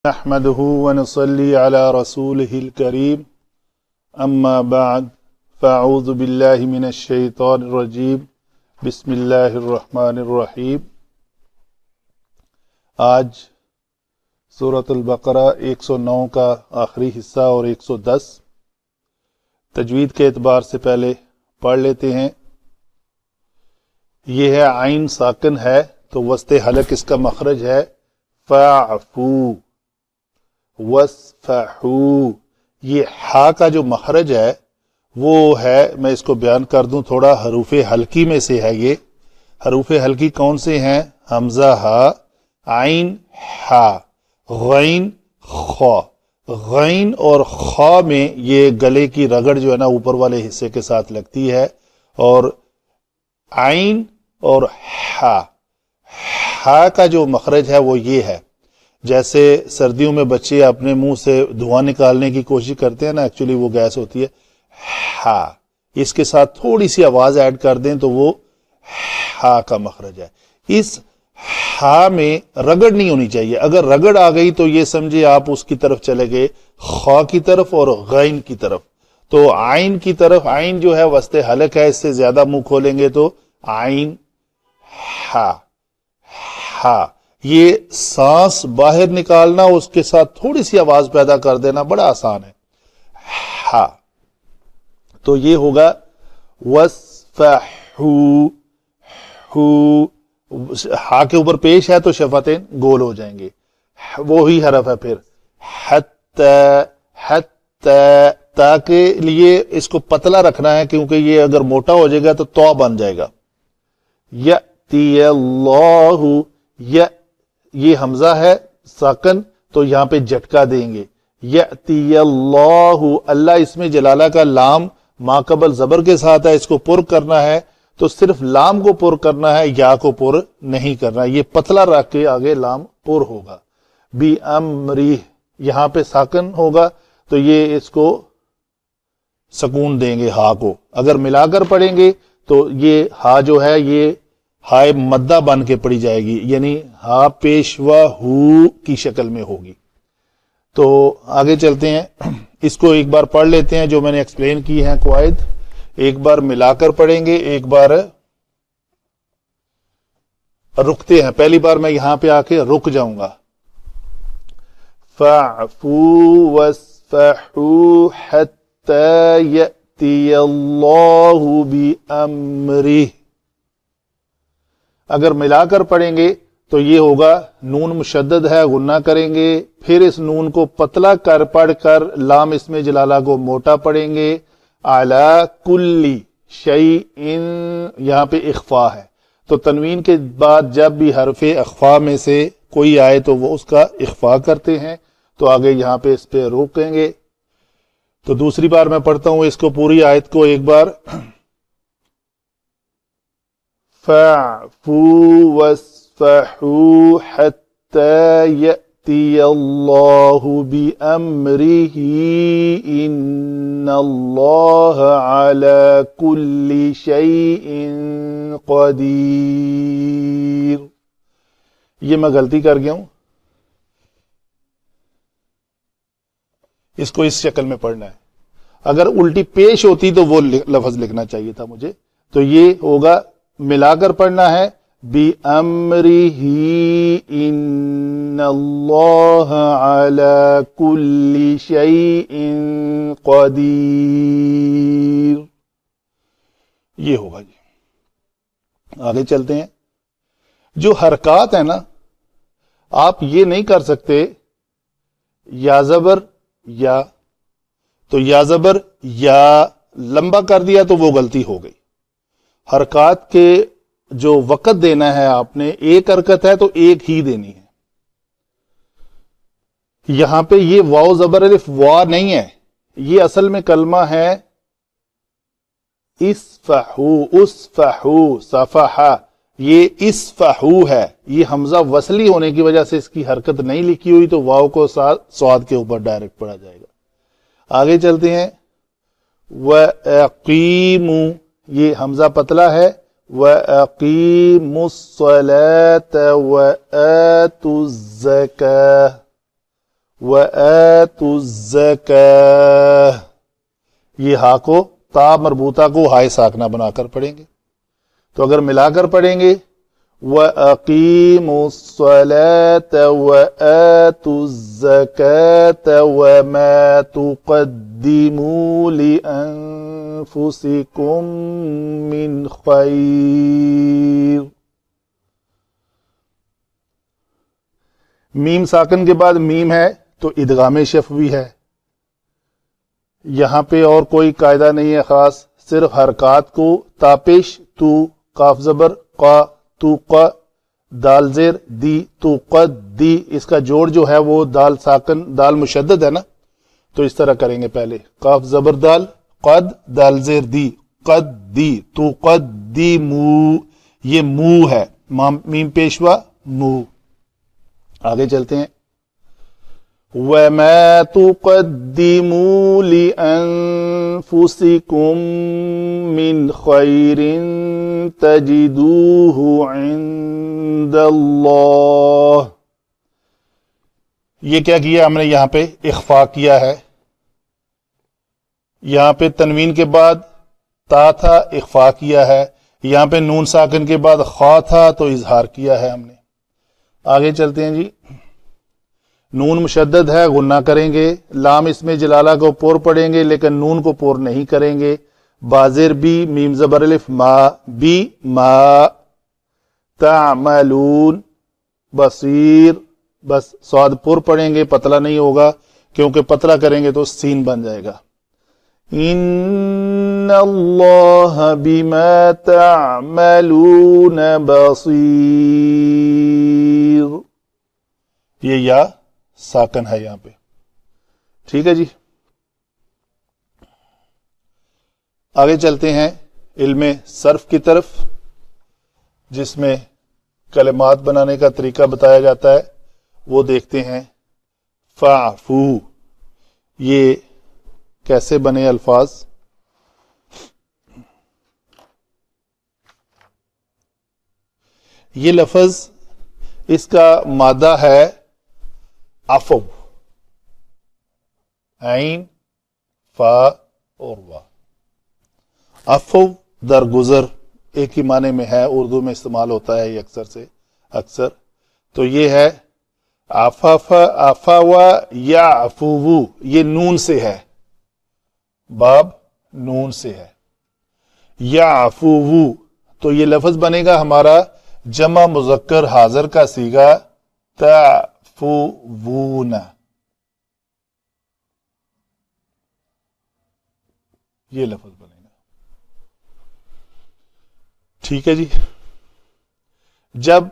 نحمده ونصلي على رسوله الكريم اما بعد فاعوذ بالله من الشیطان الرجیم بسم اللہ الرحمن الرحیم۔ آج سورۃ البقرہ 109 کا آخری حصہ اور 110 تجوید کے اعتبار سے پہلے پڑھ لیتے ہیں۔ یہ ہے عین ساکن ہے تو وسط حلق اس کا مخرج ہے فاعفو وصفحو۔ یہ ہا کا جو مخرج ہے وہ ہے، میں اس کو بیان کر دوں تھوڑا، حروف حلقی میں سے ہے۔ یہ حروف حلقی کون سے ہیں؟ حمزہ ہا، عین ہا، غین خا۔ غین اور خا میں یہ گلے کی رگڑ جو ہے نا اوپر والے حصے کے ساتھ لگتی ہے، اور عین اور ہا کا جو مخرج ہے وہ یہ ہے۔ جیسے سردیوں میں بچے اپنے منہ سے دھواں نکالنے کی کوشش کرتے ہیں نا، ایکچولی وہ گیس ہوتی ہے ہا، اس کے ساتھ تھوڑی سی آواز ایڈ کر دیں تو وہ ہا کا مخرج ہے۔ اس ہا میں رگڑ نہیں ہونی چاہیے، اگر رگڑ آ گئی تو یہ سمجھے آپ اس کی طرف چلے گئے، خا کی طرف اور غین کی طرف۔ تو عین کی طرف، عین جو ہے وسط حلق ہے، اس سے زیادہ منہ کھولیں گے تو عین ہا ہا۔ یہ سانس باہر نکالنا، اس کے ساتھ تھوڑی سی آواز پیدا کر دینا بڑا آسان ہے، ہا۔ تو یہ ہوگا وصفحو، ہو، ہا کے اوپر پیش ہے تو شفتین گول ہو جائیں گے، وہی حرف ہے۔ پھر تا کے لیے اس کو پتلا رکھنا ہے، کیونکہ یہ اگر موٹا ہو جائے گا تو تو بن جائے گا۔ یأتی اللہ، یہ حمزہ ہے ساکن تو یہاں پہ جھٹکا دیں گے۔ یأتی اللہ، اللہ اس میں جلالہ کا لام ما قبل زبر کے ساتھ ہے، اس کو پر کرنا ہے تو صرف لام کو پر کرنا ہے، یا کو پر نہیں کرنا۔ یہ پتلا رکھ کے آگے لام پر ہوگا۔ بی امری، یہاں پہ ساکن ہوگا تو یہ اس کو سکون دیں گے ہا کو۔ اگر ملا کر پڑھیں گے تو یہ ہا جو ہے یہ ہائے مدہ بن کے پڑی جائے گی، یعنی ہا پیشوا ہو کی شکل میں ہوگی۔ تو آگے چلتے ہیں، اس کو ایک بار پڑھ لیتے ہیں جو میں نے ایکسپلین کی ہیں قواعد۔ ایک بار ملا کر پڑھیں گے، ایک بار رکتے ہیں۔ پہلی بار میں یہاں پہ آ کے رک جاؤں گا۔ فاعفو واصفحوا حتی یأتی اللہ بامرہ۔ اگر ملا کر پڑھیں گے تو یہ ہوگا، نون مشدد ہے، غنہ کریں گے، پھر اس نون کو پتلا کر پڑھ کر لام اس میں جلالہ کو موٹا پڑھیں گے۔ علی کل شیء، یہاں پہ اخفا ہے تو تنوین کے بعد جب بھی حرف اخفا میں سے کوئی آئے تو وہ اس کا اخفا کرتے ہیں، تو آگے یہاں پہ اس پہ روکیں گے۔ تو دوسری بار میں پڑھتا ہوں اس کو، پوری آیت کو ایک بار۔ فَاعْفُوا وَاصْفَحُوا حَتَّى يَأْتِيَ اللَّهُ بِأَمْرِهِ إِنَّ اللَّهَ عَلَى كُلِّ شَيْءٍ قَدِيرٌ۔ یہ میں غلطی کر گیا ہوں، اس کو اس شکل میں پڑھنا ہے۔ اگر الٹی پیش ہوتی تو وہ لفظ لکھنا چاہیے تھا مجھے۔ تو یہ ہوگا، ملا کر پڑھنا ہے، بِأَمْرِهِ إِنَّ اللَّهَ عَلَى كُلِّ شَيْءٍ قَدِيرٌ۔ یہ ہوگا جی۔ آگے چلتے ہیں۔ جو حرکات ہیں نا، آپ یہ نہیں کر سکتے یا زبر یا، تو یا زبر یا لمبا کر دیا تو وہ غلطی ہو گئی۔ حرکات کے جو وقت دینا ہے آپ نے، ایک حرکت ہے تو ایک ہی دینی ہے۔ یہاں پہ یہ واو زبر الف وا نہیں ہے، یہ اصل میں کلمہ ہے اسفحو، اسفحو، صفحہ، یہ اسفحو ہے۔ یہ حمزہ وصلی ہونے کی وجہ سے اس کی حرکت نہیں لکھی ہوئی تو واو کو سواد کے اوپر ڈائریکٹ پڑھا جائے گا۔ آگے چلتے ہیں۔ وَأَقِیمُوا، یہ حمزہ پتلا ہے، وَأَقِیمُوا الصَّلَاةَ وَآتُوا الزَّکَاةَ، وآتوا الزکاہ، یہ ہا کو تا مربوطہ کو ہائے ساکنہ بنا کر پڑھیں گے. تو اگر ملا کر پڑھیں گے وَأَقِيمُوا الصَّلَاةَ وَآتُوا الزَّكَاةَ وَمَا تُقَدِّمُوا لِأَنفُسِكُم مِّنْ خَيْرٍ. میم ساکن کے بعد میم ہے تو ادغام شفوی ہے. یہاں پہ اور کوئی قاعدہ نہیں ہے خاص، صرف حرکات کو تاپش تو قاف زبر قا تو قا دال زیر دی تو قد دی، اس کا جوڑ جو ہے وہ دال ساکن دال مشدد ہے نا، تو اس طرح کریں گے. پہلے قاف زبر دال قد دال زیر دی قد دی تو قد دی مو، یہ مو ہے، میم پیشوا مو. آگے چلتے ہیں. وَمَا تُقَدِّمُوا لِأَنفُسِكُم مِّنْ خَيْرٍ تَجِدُوهُ عِندَ اللَّهِ. یہ کیا کیا ہم نے یہاں پہ اخفا کیا ہے. یہاں پہ تنوین کے بعد تا تھا اخفا کیا ہے، یہاں پہ نون ساکن کے بعد خا تھا تو اظہار کیا ہے ہم نے. آگے چلتے ہیں جی. نون مشدد ہے غنہ کریں گے، لام اس میں جلالہ کو پور پڑھیں گے لیکن نون کو پور نہیں کریں گے. بازر بی میم زبر الف ما بی ما. تعملون بصیر، بس صاد پور پڑھیں گے، پتلا نہیں ہوگا کیونکہ پتلا کریں گے تو سین بن جائے گا. ان اللہ بما تعملون بصیر، یہ یا ساکن ہے یہاں پہ. ٹھیک ہے جی. آگے چلتے ہیں علم صرف کی طرف، جس میں کلمات بنانے کا طریقہ بتایا جاتا ہے. وہ دیکھتے ہیں. فاعفو، یہ کیسے بنے الفاظ. یہ لفظ اس کا مادہ ہے عفو، عین فا اور وا. عفو درگزر ایک ہی معنی میں ہے، اردو میں استعمال ہوتا ہے یہ اکثر. تو یہ ہے عفاف عفوا یا عفو، یہ نون سے ہے، باب نون سے ہے. یا عفو تو یہ لفظ بنے گا ہمارا جمع مذکر حاضر کا صیغہ تعفوون. یہ لفظ بنے گا. ٹھیک ہے جی. جب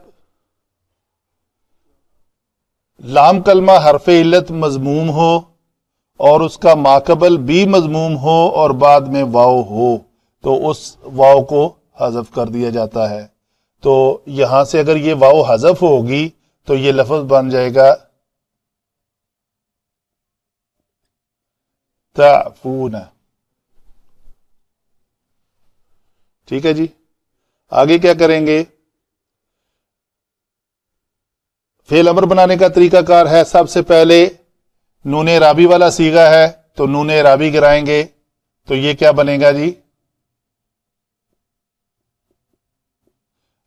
لام کلمہ حرف علت مضموم ہو اور اس کا ماقبل بھی مضموم ہو اور بعد میں واو ہو تو اس واو کو حذف کر دیا جاتا ہے. تو یہاں سے اگر یہ واو حذف ہوگی تو یہ لفظ بن جائے گا تعفون. ٹھیک ہے جی. آگے کیا کریں گے. فعل امر بنانے کا طریقہ کار ہے. سب سے پہلے نون اعرابی والا صیغہ ہے تو نون اعرابی گرائیں گے تو یہ کیا بنے گا جی،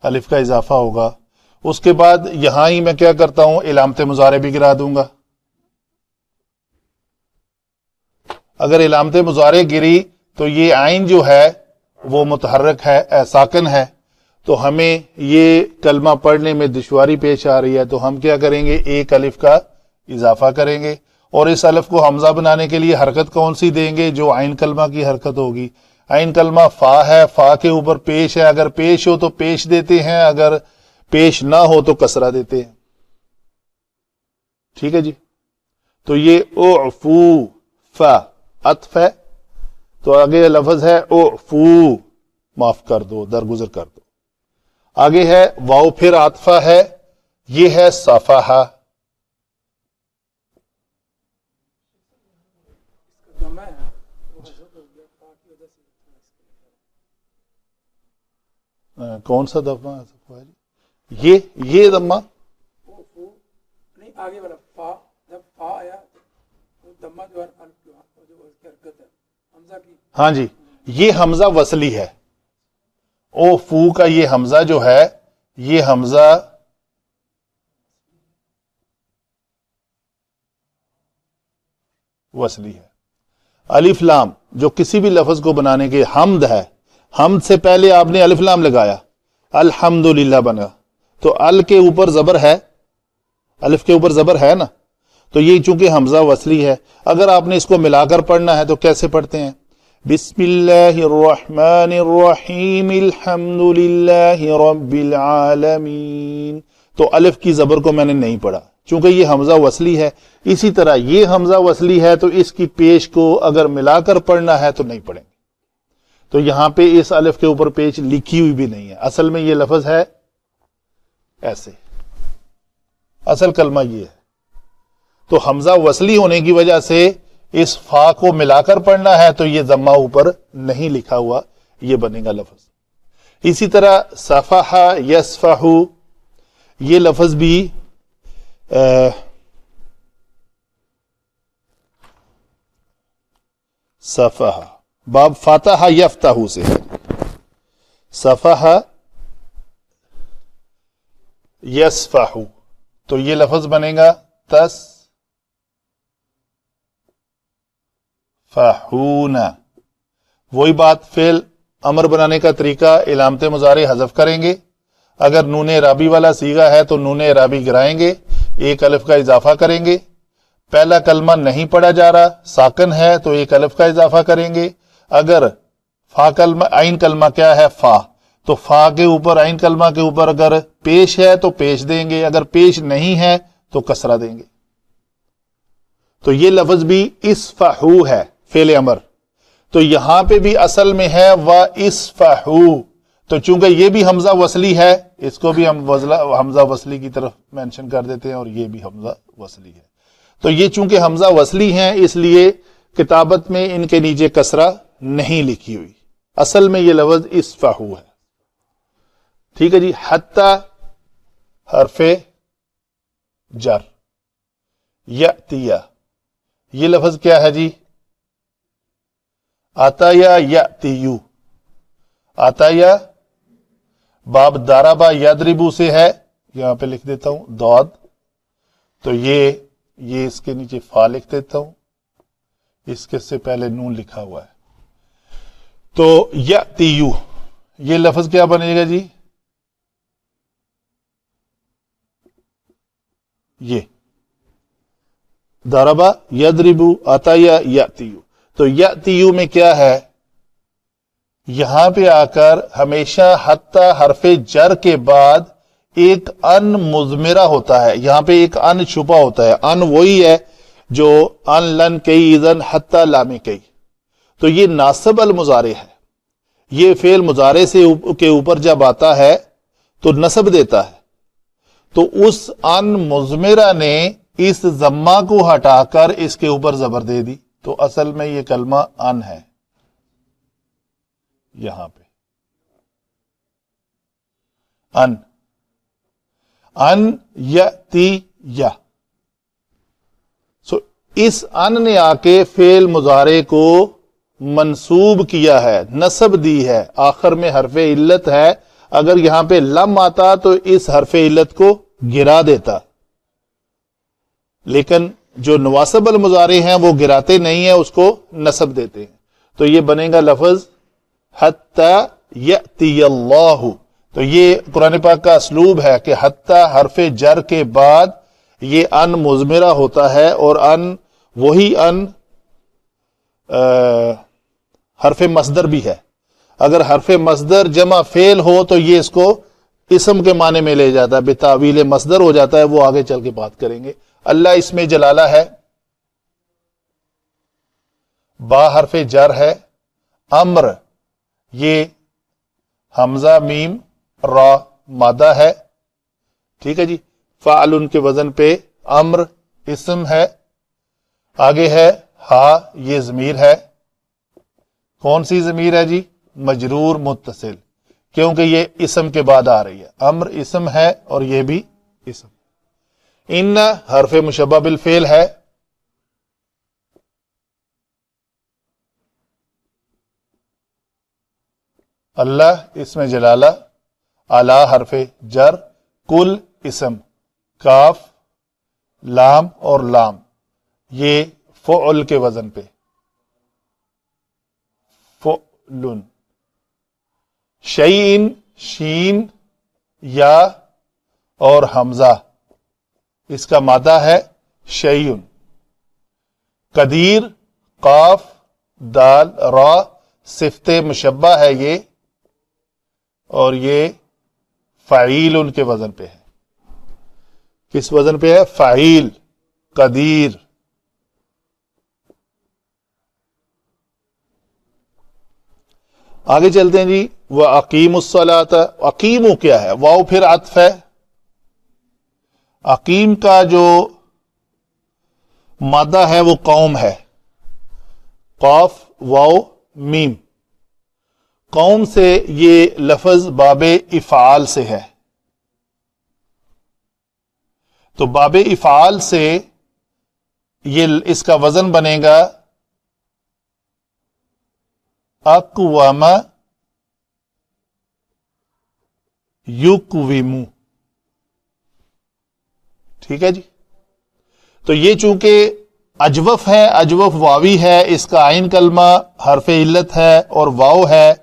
الف کا اضافہ ہوگا. اس کے بعد یہاں ہی میں کیا کرتا ہوں، علامت مضارع بھی گرا دوں گا. اگر علامت مضارع گری تو یہ عین جو ہے وہ متحرک ہے، ساکن ہے، تو ہمیں یہ کلمہ پڑھنے میں دشواری پیش آ رہی ہے. تو ہم کیا کریں گے، ایک الف کا اضافہ کریں گے اور اس الف کو حمزہ بنانے کے لیے حرکت کون سی دیں گے، جو عین کلمہ کی حرکت ہوگی. عین کلمہ فا ہے، فا کے اوپر پیش ہے، اگر پیش ہو تو پیش دیتے ہیں، اگر پیش نہ ہو تو کسرہ دیتے ہیں. ٹھیک ہے جی. تو یہ اعفو فا عطف ہے، تو آگے لفظ ہے اعفو معاف کر دو، درگزر کر دو. آگے ہے واو پھر عاطفہ ہے، یہ ہے صفحہ. کون سا دفعہ یہ دمہ نہیں، آگے والا فا، جب فا آیا ہاں جی، یہ حمزہ وصلی ہے، او فو کا یہ حمزہ جو ہے یہ حمزہ وصلی ہے۔ الف لام جو کسی بھی لفظ کو بنانے کے حمد ہے، حمد سے پہلے آپ نے الف لام لگایا، الحمدللہ بنا، تو ال کے اوپر زبر ہے، الف کے اوپر زبر ہے نا، تو یہ چونکہ حمزہ وصلی ہے، اگر آپ نے اس کو ملا کر پڑھنا ہے تو کیسے پڑھتے ہیں؟ بسم اللہ الرحمن الرحیم الحمدللہ رب العالمین، تو الف کی زبر کو میں نے نہیں پڑھا چونکہ یہ حمزہ وصلی ہے۔ اسی طرح یہ حمزہ وصلی ہے تو اس کی پیش کو اگر ملا کر پڑھنا ہے تو نہیں پڑھیں گے، تو یہاں پہ اس الف کے اوپر پیش لکھی ہوئی بھی نہیں ہے، اصل میں یہ لفظ ہے ایسے، اصل کلمہ یہ ہے، تو حمزہ وصلی ہونے کی وجہ سے اس فا کو ملا کر پڑھنا ہے تو یہ ضمہ اوپر نہیں لکھا ہوا، یہ بنے گا لفظ۔ اسی طرح صفح یصفح، یہ لفظ بھی صفح باب فاتح یفتح سے ہے، صفح یصفح، تو یہ لفظ بنے گا تسفحون۔ وہی بات، فعل امر بنانے کا طریقہ، علامت مضارع حذف کریں گے، اگر نون اعرابی والا صیغہ ہے تو نون اعرابی گرائیں گے، ایک الف کا اضافہ کریں گے، پہلا کلمہ نہیں پڑھا جا رہا ساکن ہے تو ایک الف کا اضافہ کریں گے، اگر فا کلمہ عین کلمہ کیا ہے فا، تو فا کے اوپر عین کلمہ کے اوپر اگر پیش ہے تو پیش دیں گے، اگر پیش نہیں ہے تو کسرہ دیں گے، تو یہ لفظ بھی اسفحو ہے فعل امر، تو یہاں پہ بھی اصل میں ہے وَإِسْفَحُ، تو چونکہ یہ بھی حمزہ وصلی ہے اس کو بھی ہم حمزہ وصلی کی طرف مینشن کر دیتے ہیں، اور یہ بھی حمزہ وصلی ہے، تو یہ چونکہ حمزہ وصلی ہیں اس لیے کتابت میں ان کے نیچے کسرہ نہیں لکھی ہوئی، اصل میں یہ لفظ اسفحو ہے۔ ٹھیک ہے جی، حتی حرف جر، یأتیہ، یہ لفظ کیا ہے جی؟ آتایا یأتیو، آتایا باب داربا یدربو سے ہے، یہاں پہ لکھ دیتا ہوں داد، تو یہ اس کے نیچے فا لکھ دیتا ہوں، اس کے سے پہلے نون لکھا ہوا ہے، تو یأتیو یہ لفظ کیا بنے گا جی؟ یہ داربا یدربو آتایا یأتیو، تو یأتیو میں کیا ہے؟ یہاں پہ آ کر ہمیشہ حتی حرف جر کے بعد ایک ان مضمرہ ہوتا ہے، یہاں پہ ایک ان چھپا ہوتا ہے، ان وہی ہے جو ان لن کئی اذن حتی لام کئی، تو یہ ناصب المضارع ہے، یہ فعل مضارع سے کے اوپر جب آتا ہے تو نصب دیتا ہے، تو اس ان مضمرہ نے اس ضمہ کو ہٹا کر اس کے اوپر زبر دے دی، تو اصل میں یہ کلمہ ان ہے، یہاں پہ ان یأتیہ، سو اس ان نے آ کے فعل مضارع کو منصوب کیا ہے، نصب دی ہے، آخر میں حرف علت ہے، اگر یہاں پہ لم آتا تو اس حرف علت کو گرا دیتا، لیکن جو نواصب المضارع ہیں وہ گراتے نہیں ہیں، اس کو نصب دیتے ہیں، تو یہ بنے گا لفظ حتی یأتی اللہ، تو یہ قرآن پاک کا اسلوب ہے کہ حتی حرف جر کے بعد یہ ان مضمرہ ہوتا ہے، اور ان وہی ان حرف مصدر بھی ہے، اگر حرف مصدر جمع فعل ہو تو یہ اس کو اسم کے معنی میں لے جاتا ہے، بتاویل مصدر ہو جاتا ہے، وہ آگے چل کے بات کریں گے۔ اللہ اس میں جلالہ ہے، با حرف جر ہے، امر یہ حمزہ میم را مادہ ہے، ٹھیک ہے جی، فعل کے وزن پہ امر اسم ہے، آگے ہے ہا یہ ضمیر ہے، کون سی ضمیر ہے جی؟ مجرور متصل، کیونکہ یہ اسم کے بعد آ رہی ہے، امر اسم ہے اور یہ بھی اسم، ان حرف مشبہ بالفعل ہے، اللہ اسم جلالہ، اعلی حرف جر، کل اسم، کاف لام اور لام، یہ فعل کے وزن پہ، فعلن، شیئن شین یا اور حمزہ، اس کا مادہ ہے شیئن، قدیر قاف دال را، صفت مشبہ ہے یہ، اور یہ فعیل ان کے وزن پہ ہے۔ کس وزن پہ ہے؟ فعیل، قدیر۔ آگے چلتے ہیں جی، وَأَقِیمُوا الصَّلَاةَ، اقیمو کیا ہے؟ واو پھر عطف ہے۔ اقیم کا جو مادہ ہے وہ قوم ہے، قاف واو میم، قوم سے یہ لفظ باب افعال سے ہے، تو باب افعال سے یہ اس کا وزن بنے گا اقوام یقوم، ٹھیک ہے جی۔ تو یہ چونکہ اجوف ہے، اجوف واوی ہے، اس کا عین کلمہ حرف علت ہے اور واو ہے،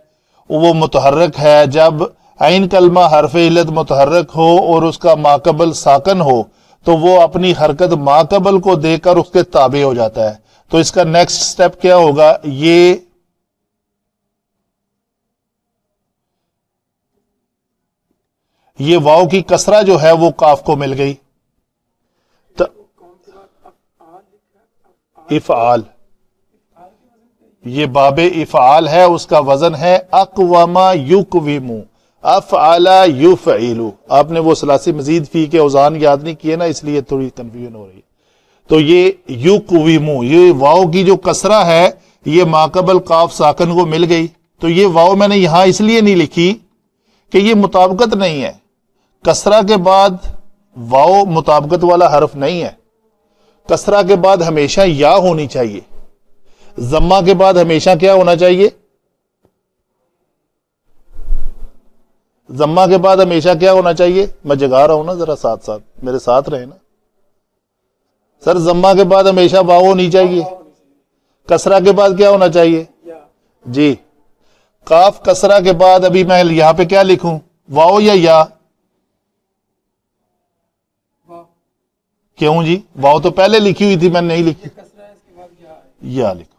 وہ متحرک ہے۔ جب عین کلمہ حرف علت متحرک ہو اور اس کا ماقبل ساکن ہو تو وہ اپنی حرکت ماقبل کو دے کر اس کے تابع ہو جاتا ہے۔ تو اس کا نیکسٹ سٹیپ کیا ہوگا؟ یہ واو کی کسرہ جو ہے وہ کاف کو مل گئی، افعال، یہ باب افعال ہے، اس کا وزن ہے اقوام یقوم، افعل یفعل۔ آپ نے وہ ثلاثی مزید فی کے اوزان یاد نہیں کیے نا، اس لیے تھوڑی کنفیوژن ہو رہی ہے۔ تو یہ یقوم، یہ واو کی جو کسرہ ہے یہ ماقبل کاف ساکن کو مل گئی۔ تو یہ واو میں نے یہاں اس لیے نہیں لکھی کہ یہ مطابقت نہیں ہے، کسرہ کے بعد واو مطابقت والا حرف نہیں ہے، کسرہ کے بعد ہمیشہ یا ہونی چاہیے، ضمہ کے بعد ہمیشہ کیا ہونا چاہیے؟ ضمہ کے بعد ہمیشہ کیا ہونا چاہیے؟ میں جگا رہا ہوں نا، ذرا ساتھ ساتھ میرے ساتھ رہے نا سر۔ ضمہ کے بعد ہمیشہ واو ہونی چاہیے، کسرہ کے بعد کیا ہونا چاہیے؟ جی، کاف کسرہ کے بعد ابھی میں یہاں پہ کیا لکھوں؟ واو یا؟ کیوں جی؟ واو تو پہلے لکھی ہوئی تھی، میں نے نہیں لکھی، یا لکھو۔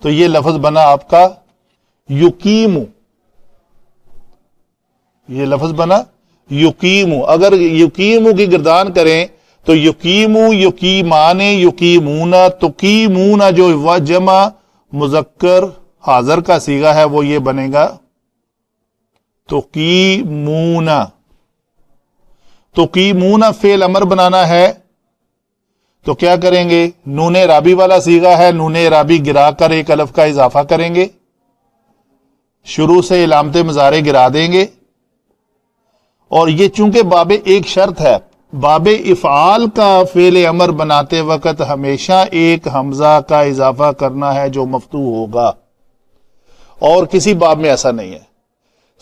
تو یہ لفظ بنا آپ کا یقیم، یہ لفظ بنا یقیم۔ اگر یقیم کی گردان کریں تو یقیم، یقیمان، یقیمون، تقیمون، جو جمع مذکر حاضر کا صیغہ ہے وہ یہ بنے گا تقیمون۔ تقیمون فعل امر بنانا ہے تو کیا کریں گے؟ نون رابی والا صیغہ ہے، نون رابی گرا کر ایک الف کا اضافہ کریں گے، شروع سے علامت مضارع گرا دیں گے، اور یہ چونکہ باب ایک شرط ہے، باب افعال کا فعل امر بناتے وقت ہمیشہ ایک حمزہ کا اضافہ کرنا ہے جو مفتوح ہوگا، اور کسی باب میں ایسا نہیں ہے۔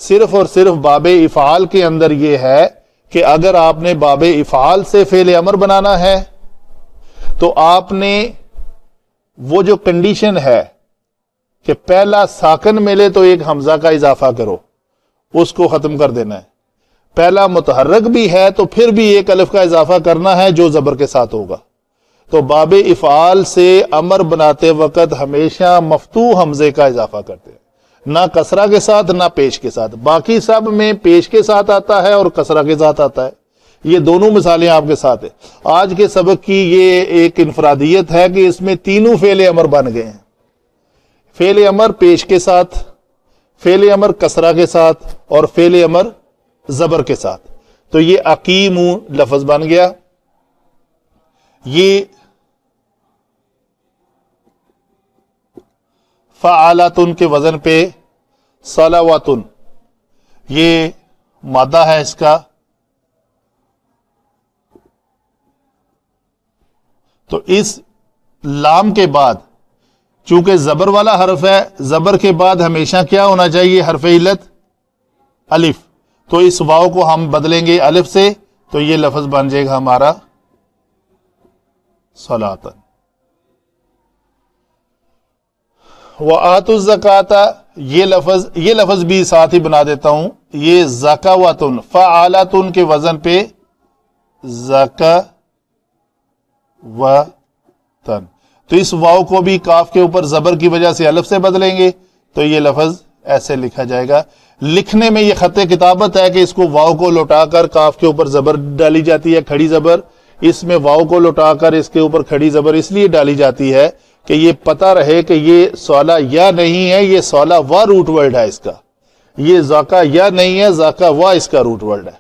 صرف اور صرف باب افعال کے اندر یہ ہے کہ اگر آپ نے باب افعال سے فعل امر بنانا ہے تو آپ نے وہ جو کنڈیشن ہے کہ پہلا ساکن ملے تو ایک حمزہ کا اضافہ کرو، اس کو ختم کر دینا ہے۔ پہلا متحرک بھی ہے تو پھر بھی ایک الف کا اضافہ کرنا ہے جو زبر کے ساتھ ہوگا۔ تو باب افعال سے امر بناتے وقت ہمیشہ مفتوح حمزے کا اضافہ کرتے ہیں، نہ کسرہ کے ساتھ نہ پیش کے ساتھ۔ باقی سب میں پیش کے ساتھ آتا ہے اور کسرہ کے ساتھ آتا ہے، یہ دونوں مثالیں آپ کے ساتھ ہیں۔ آج کے سبق کی یہ ایک انفرادیت ہے کہ اس میں تینوں فعل امر بن گئے ہیں، فعل امر پیش کے ساتھ، فعل امر کسرہ کے ساتھ، اور فعل امر زبر کے ساتھ۔ تو یہ اقیم لفظ بن گیا۔ یہ فعالاتن کے وزن پہ صلواتن، یہ مادہ ہے اس کا۔ تو اس لام کے بعد چونکہ زبر والا حرف ہے، زبر کے بعد ہمیشہ کیا ہونا چاہیے؟ حرف علت الف، تو اس واو کو ہم بدلیں گے الف سے، تو یہ لفظ بن جائے گا ہمارا صلاۃً۔ وَآتُوا الزَّکَاةَ، یہ لفظ بھی ساتھ ہی بنا دیتا ہوں، یہ زکواتن فعالاتن کے وزن پہ زکواتن، تو اس واو کو بھی کاف کے اوپر زبر کی وجہ سے الف سے بدلیں گے، تو یہ لفظ ایسے لکھا جائے گا۔ لکھنے میں یہ خط کتابت ہے کہ اس کو واو کو لوٹا کر کاف کے اوپر زبر ڈالی جاتی ہے، کھڑی زبر، اس میں واو کو لوٹا کر اس کے اوپر کھڑی زبر اس لیے ڈالی جاتی ہے کہ یہ پتہ رہے کہ یہ صالہ یا نہیں ہے، یہ صالہ و روٹ ورڈ ہے اس کا، یہ ذاکا یا نہیں ہے، ذاکا و اس کا روٹ ورڈ ہے۔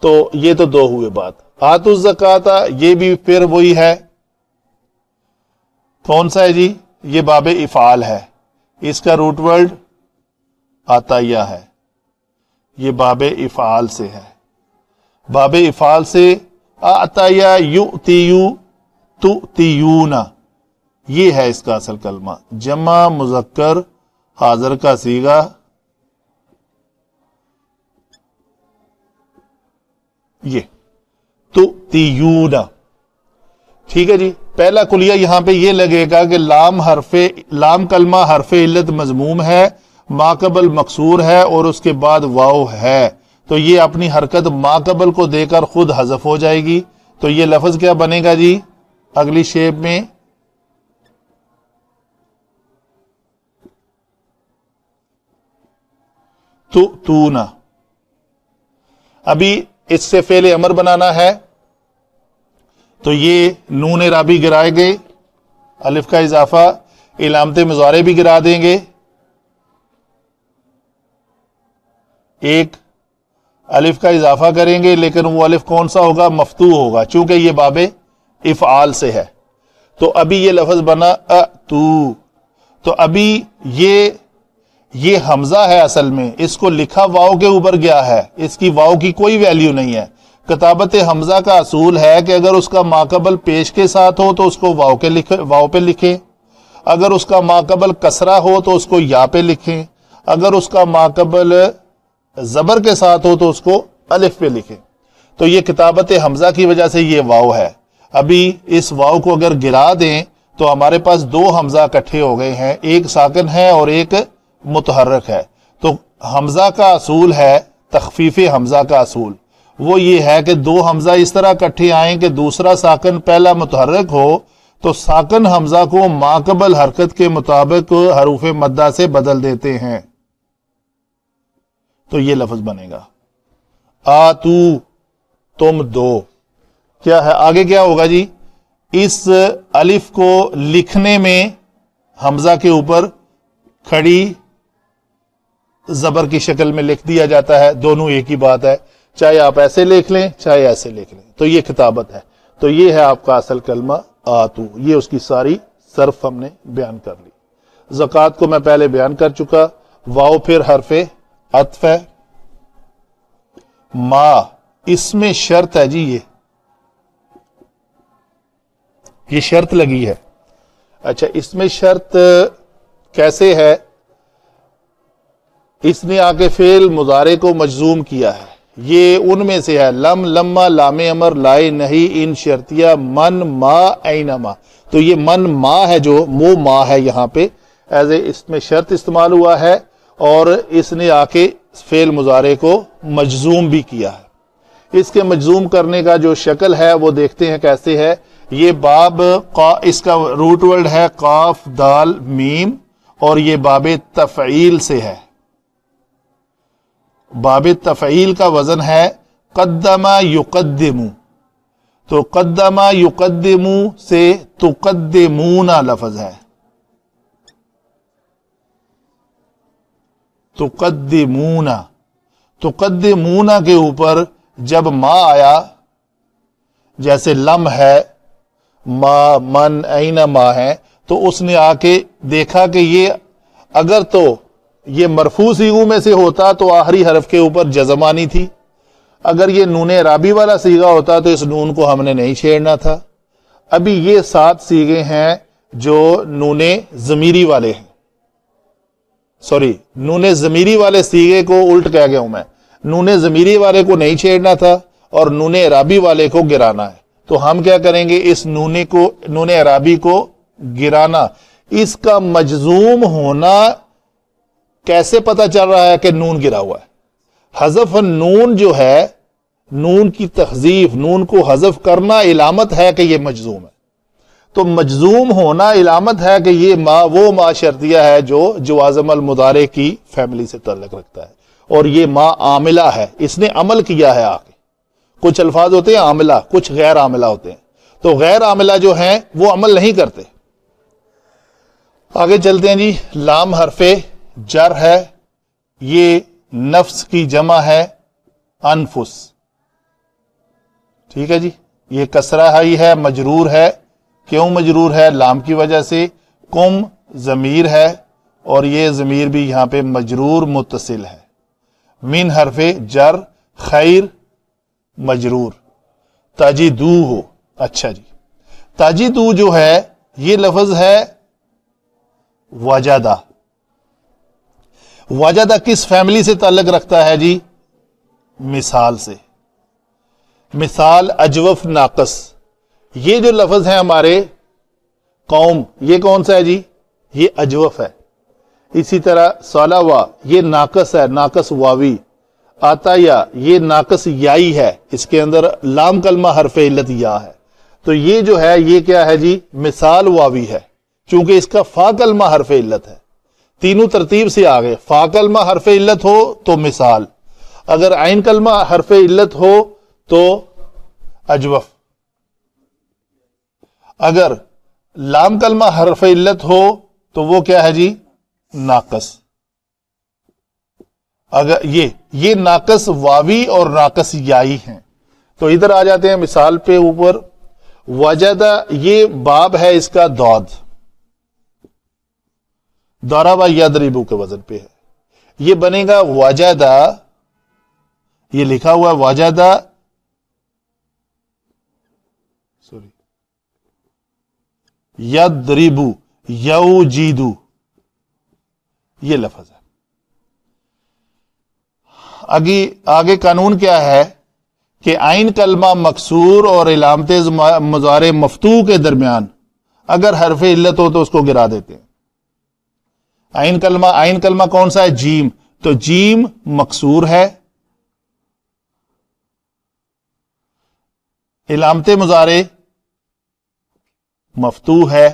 تو یہ تو دو ہوئے بات۔ آتوا الزکاۃ یہ بھی پھر وہی ہے، کون سا ہے جی؟ یہ باب افعال ہے، اس کا روٹ ورڈ عطیہ ہے، یہ باب افعال سے ہے، باب افعال سے عطیہ یؤتیو تؤتیون، یہ ہے اس کا اصل کلمہ، جمع مذکر حاضر کا صیغہ، یہ تؤتیون، ٹھیک ہے جی۔ پہلا کلیہ یہاں پہ یہ لگے گا کہ لام کلمہ حرف علت مضموم ہے، ماقبل مکسور ہے اور اس کے بعد واو ہے، تو یہ اپنی حرکت ماقبل کو دے کر خود حذف ہو جائے گی، تو یہ لفظ کیا بنے گا جی اگلی شیپ میں؟ تؤتون۔ ابھی اس سے فعل امر بنانا ہے، تو یہ نون رابی گرائے گے، الف کا اضافہ، علامت مضارع بھی گرا دیں گے، ایک الف کا اضافہ کریں گے، لیکن وہ الف کون سا ہوگا؟ مفتوح ہوگا، چونکہ یہ باب افعال سے ہے۔ تو ابھی یہ لفظ بنا تو ابھی یہ حمزہ ہے اصل میں، اس کو لکھا واو کے اوپر گیا ہے، اس کی واو کی کوئی ویلیو نہیں ہے۔ کتابت حمزہ کا اصول ہے کہ اگر اس کا ماقبل پیش کے ساتھ ہو تو اس کو واو پہ لکھیں، اگر اس کا ماقبل کسرہ ہو تو اس کو یا پہ لکھیں، اگر اس کا ماقبل زبر کے ساتھ ہو تو اس کو الف پہ لکھیں۔ تو یہ کتابت حمزہ کی وجہ سے یہ واو ہے۔ ابھی اس واو کو اگر گرا دیں تو ہمارے پاس دو حمزہ اکٹھے ہو گئے ہیں، ایک ساکن ہے اور ایک متحرک ہے۔ تو حمزہ کا اصول ہے، تخفیف حمزہ کا اصول وہ یہ ہے کہ دو حمزہ اس طرح اکٹھے آئیں کہ دوسرا ساکن پہلا متحرک ہو، تو ساکن حمزہ کو ماقبل حرکت کے مطابق حروف مدہ سے بدل دیتے ہیں، تو یہ لفظ بنے گا آتو، تم دو۔ کیا ہے آگے؟ کیا ہوگا جی؟ اس الف کو لکھنے میں حمزہ کے اوپر کھڑی زبر کی شکل میں لکھ دیا جاتا ہے، دونوں ایک ہی بات ہے، چاہے آپ ایسے لکھ لیں چاہے ایسے لکھ لیں، تو یہ کتابت ہے۔ تو یہ ہے آپ کا اصل کلمہ آتو، یہ اس کی ساری صرف ہم نے بیان کر لی۔ زکوٰۃ کو میں پہلے بیان کر چکا، واو پھر حرف عطف ہے، ما اس میں شرط ہے جی، یہ شرط لگی ہے۔ اچھا، اس میں شرط کیسے ہے؟ اس نے آ کے فعل مضارع کو مجزوم کیا ہے، یہ ان میں سے ہے، لم، لما، لام امر، لائے، نہیں، ان شرطیہ، من، ما، اینما۔ تو یہ من ما ہے، جو مو ما ہے یہاں پہ ایز اے اس میں شرط استعمال ہوا ہے، اور اس نے آ کے فعل مضارع کو مجزوم بھی کیا ہے۔ اس کے مجزوم کرنے کا جو شکل ہے وہ دیکھتے ہیں کیسے ہے۔ یہ باب اس کا روٹ ورڈ ہے قاف دال میم، اور یہ باب تفعیل سے ہے۔ باب تفعیل کا وزن ہے قدم یقدم، تو قدم یقدم سے تقدمون لفظ ہے، تقدمون، تقدمون کے اوپر جب ما آیا، جیسے لم ہے، ما، من، این، ما ہے، تو اس نے آ کے دیکھا کہ یہ اگر تو یہ مرفوع صیغوں میں سے ہوتا تو آخری حرف کے اوپر جزم آنی تھی، اگر یہ نون رابی والا صیغہ ہوتا تو اس نون کو ہم نے نہیں چھیڑنا تھا۔ ابھی یہ 7 صیغے ہیں جو نون ضمیری والے ہیں، سوری نون ضمیری والے صیغے کو الٹ کہہ گیا ہوں میں، نون ضمیری والے کو نہیں چھیڑنا تھا اور نون اعرابی والے کو گرانا ہے. تو ہم کیا کریں گے، اس نون اعرابی کو گرانا. اس کا مجزوم ہونا کیسے پتا چل رہا ہے کہ نون گرا ہوا ہے؟ حذف نون جو ہے، نون کی تحذیف، نون کو حذف کرنا علامت ہے کہ یہ مجزوم ہے. تو مجزوم ہونا علامت ہے کہ یہ وہ ما شرطیہ ہے جو جوازم المضارع کی فیملی سے تعلق رکھتا ہے، اور یہ ما عاملہ ہے، اس نے عمل کیا ہے. آگے کچھ الفاظ ہوتے ہیں عاملہ، کچھ غیر عاملہ ہوتے ہیں. تو غیر عاملہ جو ہیں وہ عمل نہیں کرتے. آگے چلتے ہیں جی. لام حرف جر ہے، یہ نفس کی جمع ہے انفس. ٹھیک ہے جی. یہ کسرہ ہی ہے، مجرور ہے. کیوں مجرور ہے؟ لام کی وجہ سے. کم ضمیر ہے اور یہ ضمیر بھی یہاں پہ مجرور متصل ہے. من حرف جر خیر مجرور. تجدو ہو. اچھا جی. تجدو جو ہے یہ لفظ ہے وجدہ. وجدہ کس فیملی سے تعلق رکھتا ہے جی؟ مثال سے. مثال اجوف ناقص. یہ جو لفظ ہیں ہمارے قوم، یہ کون سا ہے جی؟ یہ اجوف ہے. اسی طرح صلوا یہ ناقص ہے، ناقص واوی. آتایا یہ ناقص یائی ہے، اس کے اندر لام کلمہ حرف علت یا ہے. تو یہ جو ہے یہ کیا ہے جی؟ مثال واوی ہے، چونکہ اس کا فا کلمہ حرف علت ہے. تینوں ترتیب سے آگے. فا کلمہ حرف علت ہو تو مثال، اگر عین کلمہ حرف علت ہو تو اجوف، اگر لام کلمہ حرف علت ہو تو وہ کیا ہے جی؟ ناقص. اگر یہ ناقص واوی اور ناقص یائی ہیں. تو ادھر آ جاتے ہیں مثال پہ اوپر. وجدہ یہ باب ہے، اس کا دود، ضرب یضرب کے وزن پہ ہے. یہ بنے گا وجدہ، یہ لکھا ہوا وجدہ، سوری یضرب یوجد، یہ لفظ ہے. آگے قانون کیا ہے کہ عین کلمہ مکسور اور علامت مضارع مفتوح کے درمیان اگر حرف علت ہو تو اس کو گرا دیتے ہیں. عین کلمہ کون سا ہے؟ جیم. تو جیم مکسور ہے، علامت مضارع مفتوح ہے.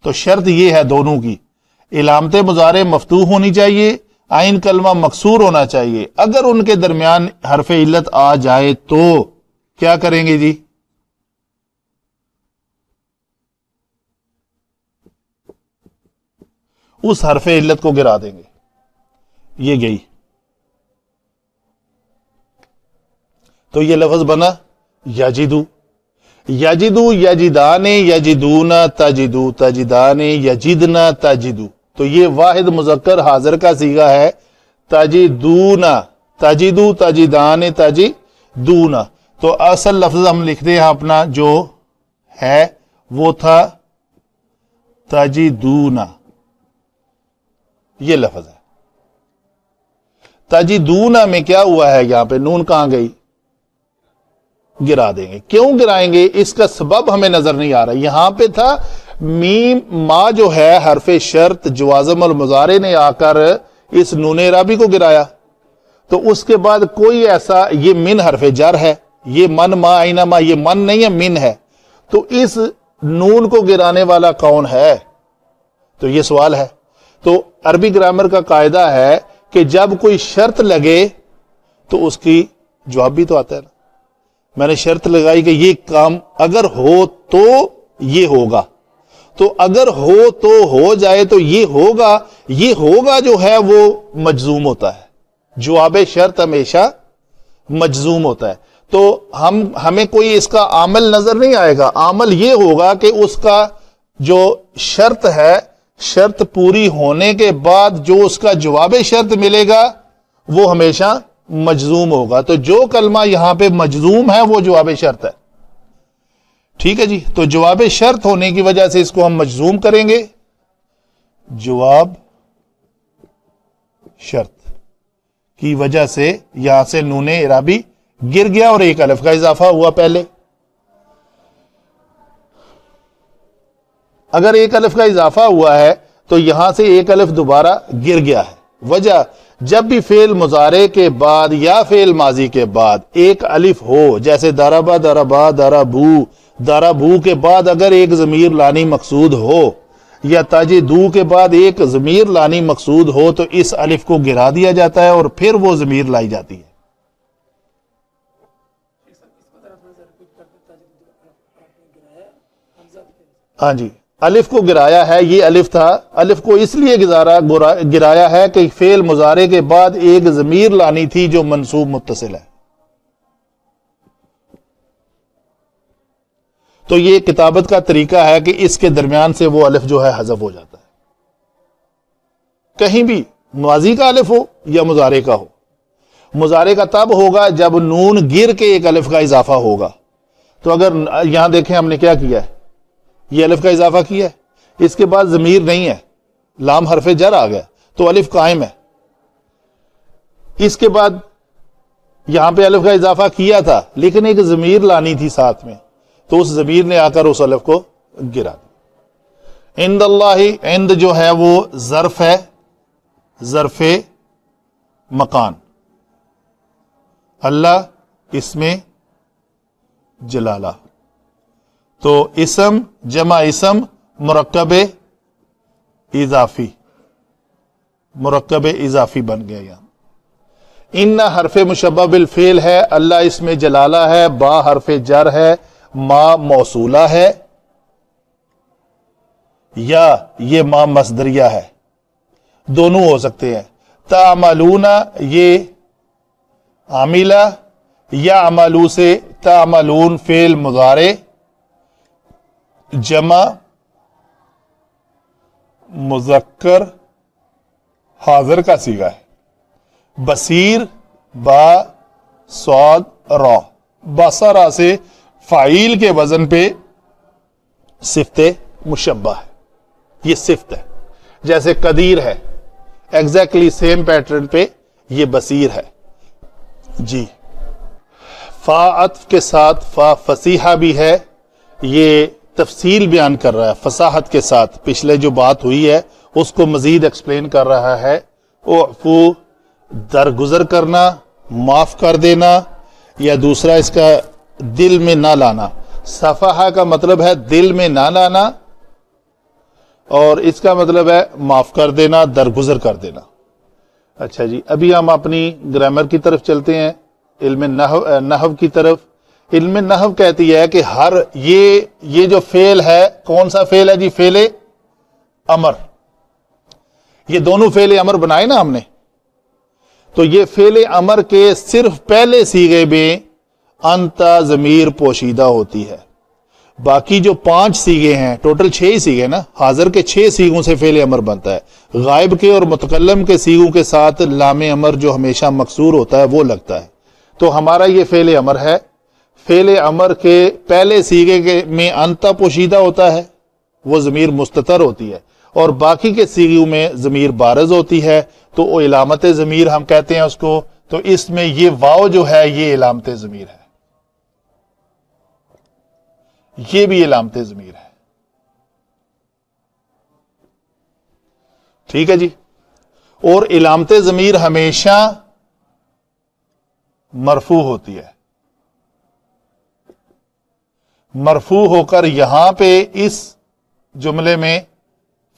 تو شرط یہ ہے دونوں کی، علامت مضارع مفتوح ہونی چاہیے، عین کلمہ مکسور ہونا چاہیے. اگر ان کے درمیان حرف علت آ جائے تو کیا کریں گے جی؟ اس حرف علت کو گرا دیں گے. یہ گئی. تو یہ لفظ بنا یجدو. یجدو یجدان یجدون تجدو تجدان یجدن تجدو. تو یہ واحد مذکر حاضر کا صیغہ ہے. تجدون تجدو تجدان تجدون. تو اصل لفظ ہم لکھتے ہیں اپنا جو ہے وہ تھا تجدون. یہ لفظ ہے. تجدون میں کیا ہوا ہے؟ یہاں پہ نون کہاں گئی؟ گرا دیں گے. کیوں گرائیں گے؟ اس کا سبب ہمیں نظر نہیں آ رہا. یہاں پہ تھا میم ما جو ہے حرف شرط جوازم المضارع نے آ کر اس نون اعرابی کو گرایا. تو اس کے بعد کوئی ایسا، یہ من حرف جر ہے، یہ من ما آئینہ ما، یہ من نہیں ہے من ہے. تو اس نون کو گرانے والا کون ہے؟ تو یہ سوال ہے. تو عربی گرامر کا قاعدہ ہے کہ جب کوئی شرط لگے تو اس کی جواب بھی تو آتا ہے نا. میں نے شرط لگائی کہ یہ کام اگر ہو تو یہ ہوگا، تو اگر ہو تو ہو جائے تو یہ ہوگا. یہ ہوگا جو ہے وہ مجزوم ہوتا ہے. جواب شرط ہمیشہ مجزوم ہوتا ہے. تو ہمیں کوئی اس کا عامل نظر نہیں آئے گا. عامل یہ ہوگا کہ اس کا جو شرط ہے، شرط پوری ہونے کے بعد جو اس کا جواب شرط ملے گا وہ ہمیشہ مجزوم ہوگا. تو جو کلمہ یہاں پہ مجزوم ہے وہ جواب شرط ہے. ٹھیک ہے جی. تو جواب شرط ہونے کی وجہ سے اس کو ہم مجزوم کریں گے. جواب شرط کی وجہ سے یہاں سے نون اعرابی گر گیا اور ایک الف کا اضافہ ہوا پہلے. اگر ایک الف کا اضافہ ہوا ہے تو یہاں سے ایک الف دوبارہ گر گیا ہے. وجہ جب بھی فعل مضارع کے بعد یا فعل ماضی کے بعد ایک الف ہو, جیسے ضربا ضربا ضربو, ضربو کے بعد اگر ایک ضمیر لانی مقصود ہو یا تجدو کے بعد ایک ضمیر لانی مقصود ہو تو اس الف کو گرا دیا جاتا ہے اور پھر وہ ضمیر لائی جاتی ہے. ہاں جی, الف کو گرایا ہے, یہ الف تھا, الف کو اس لیے گرایا ہے کہ فعل مضارع کے بعد ایک ضمیر لانی تھی جو منصوب متصل ہے. تو یہ کتابت کا طریقہ ہے کہ اس کے درمیان سے وہ الف جو ہے حذف ہو جاتا ہے, کہیں بھی ماضی کا الف ہو یا مضارع کا ہو. مضارع کا تب ہوگا جب نون گر کے ایک الف کا اضافہ ہوگا. تو اگر یہاں دیکھیں ہم نے کیا کیا ہے, یہ الف کا اضافہ کیا ہے, اس کے بعد ضمیر نہیں ہے, لام حرف جر آ گیا تو الف قائم ہے. اس کے بعد یہاں پہ الف کا اضافہ کیا تھا لیکن ایک ضمیر لانی تھی ساتھ میں, تو اس ضمیر نے آ کر اس الف کو گرا دیا. عند اللہ, عند جو ہے وہ ظرف ہے, ظرف مکان. اللہ اس میں جلالہ, تو اسم جمع اسم مرکب اضافی, مرکب اضافی بن گیا یہاں. ان حرف مشبہ بالفعل ہے, اللہ اس میں جلالہ ہے, با حرف جر ہے, ما موصولہ ہے, یا یہ ما مصدریہ ہے, دونوں ہو سکتے ہیں. تعملون یہ عاملہ, یا عملو سے تعملون فعل مضارع جمع مذکر حاضر کا صیغہ ہے. بصیر با صاد را, بصرا سے فاعل کے وزن پہ صفت مشبہ ہے, یہ صفت ہے. جیسے قدیر ہے, ایگزیکٹلی سیم پیٹرن پہ یہ بصیر ہے جی. فا عطف کے ساتھ فا فصیحہ بھی ہے, یہ تفصیل بیان کر رہا ہے فصاحت کے ساتھ. پچھلے جو بات ہوئی ہے اس کو مزید ایکسپلین کر رہا ہے. اعفو درگزر کرنا, معاف کر دینا, یا دوسرا اس کا دل میں نہ لانا. صفحہ کا مطلب ہے دل میں نہ لانا, اور اس کا مطلب ہے معاف کر دینا, درگزر کر دینا. اچھا جی, ابھی ہم اپنی گرامر کی طرف چلتے ہیں, علم نحو کی طرف. علم نحو کہتی ہے کہ ہر یہ جو فعل ہے, کون سا فعل ہے جی؟ فعل امر. یہ دونوں فعل امر بنائے نا ہم نے, تو یہ فعل امر کے صرف پہلے صیغے میں انتا ضمیر پوشیدہ ہوتی ہے. باقی جو 5 صیغے ہیں, ٹوٹل 6 ہی صیغے نا, حاضر کے 6 صیغوں سے فعل امر بنتا ہے. غائب کے اور متکلم کے صیغوں کے ساتھ لام امر جو ہمیشہ مکسور ہوتا ہے وہ لگتا ہے. تو ہمارا یہ فعل امر ہے. فعل امر کے پہلے صیغے میں انتا پوشیدہ ہوتا ہے, وہ ضمیر مستتر ہوتی ہے, اور باقی کے صیغوں میں ضمیر بارز ہوتی ہے, تو وہ علامت ضمیر ہم کہتے ہیں اس کو. تو اس میں یہ واو جو ہے یہ علامت ضمیر ہے, یہ بھی علامت ضمیر ہے. ٹھیک ہے جی. اور علامت ضمیر ہمیشہ مرفوع ہوتی ہے, مرفوع ہو کر یہاں پہ اس جملے میں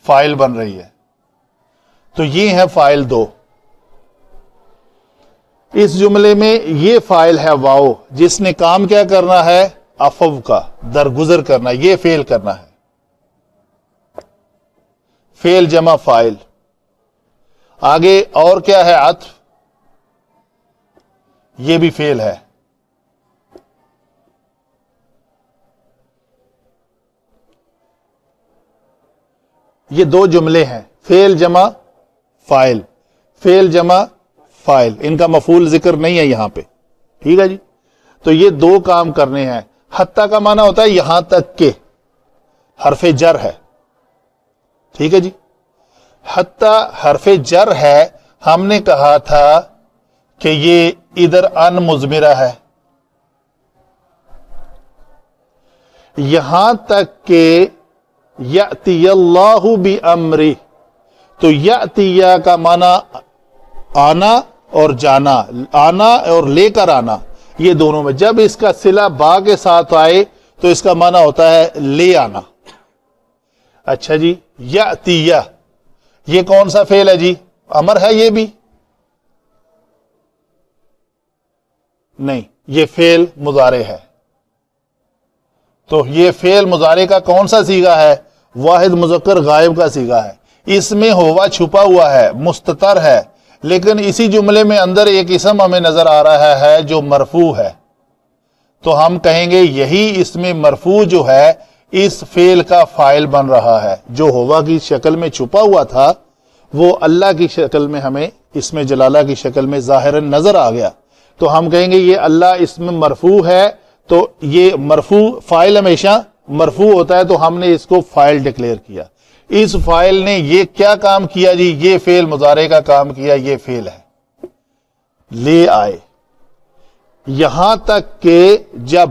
فاعل بن رہی ہے. تو یہ ہے فاعل 2. اس جملے میں یہ فاعل ہے واو, جس نے کام کیا کرنا ہے؟ عفو کا, درگزر کرنا, یہ فعل کرنا ہے. فعل جمع فاعل. آگے اور کیا ہے؟ عطف, یہ بھی فعل ہے. یہ 2 جملے ہیں, فعل جمع فاعل, فعل جمع فاعل. ان کا مفعول ذکر نہیں ہے یہاں پہ. ٹھیک ہے جی. تو یہ 2 کام کرنے ہیں. حتی کا معنی ہوتا ہے یہاں تک کہ، حرف جر ہے، ٹھیک ہے جی. حتی حرف جر ہے. ہم نے کہا تھا کہ یہ ادھر ان مضمرہ ہے، یہاں تک کہ یأتی اللہ بامرہ. تو یأتی کا معنی آنا اور جانا، آنا اور لے کر آنا، یہ دونوں میں. جب اس کا صلہ با کے ساتھ آئے تو اس کا معنی ہوتا ہے لے آنا. اچھا جی، یأتی، یہ کون سا فعل ہے جی؟ امر ہے یہ بھی؟ نہیں، یہ فعل مضارع ہے. تو یہ فعل مضارع کا کون سا صیغہ ہے؟ واحد مذکر غائب کا صیغہ ہے. اس میں ہوا چھپا ہوا ہے، مستتر ہے، لیکن اسی جملے میں اندر ایک اسم ہمیں نظر آ رہا ہے جو مرفوع ہے. تو ہم کہیں گے یہی اسم مرفوع جو ہے اس فعل کا فاعل بن رہا ہے. جو ہوا کی شکل میں چھپا ہوا تھا وہ اللہ کی شکل میں ہمیں اسم جلالہ کی شکل میں ظاہراً نظر آ گیا. تو ہم کہیں گے یہ اللہ اسم مرفوع ہے. تو یہ مرفوع فاعل ہمیشہ مرفوع ہوتا ہے، تو ہم نے اس کو فاعل ڈکلیئر کیا. اس فاعل نے یہ کیا کام کیا جی؟ یہ فعل مضارع کا کام کیا. یہ فعل ہے لے آئے، یہاں تک کہ جب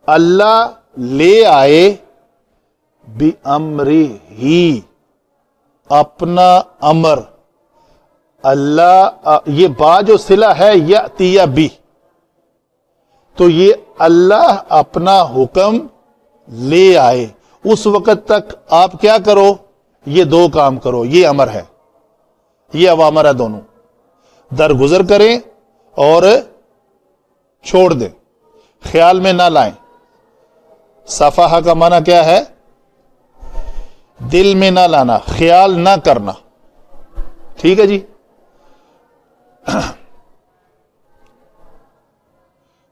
اللہ لے آئے بِأَمْرِهِ، اپنا امر. اللہ، یہ با جو صلہ ہے یأتی بی، تو یہ اللہ اپنا حکم لے آئے. اس وقت تک آپ کیا کرو؟ یہ دو کام کرو. یہ امر ہے، یہ اوامر ہے، دونوں درگزر کریں اور چھوڑ دیں، خیال میں نہ لائیں. صفحہ کا معنی کیا ہے؟ دل میں نہ لانا، خیال نہ کرنا. ٹھیک ہے جی.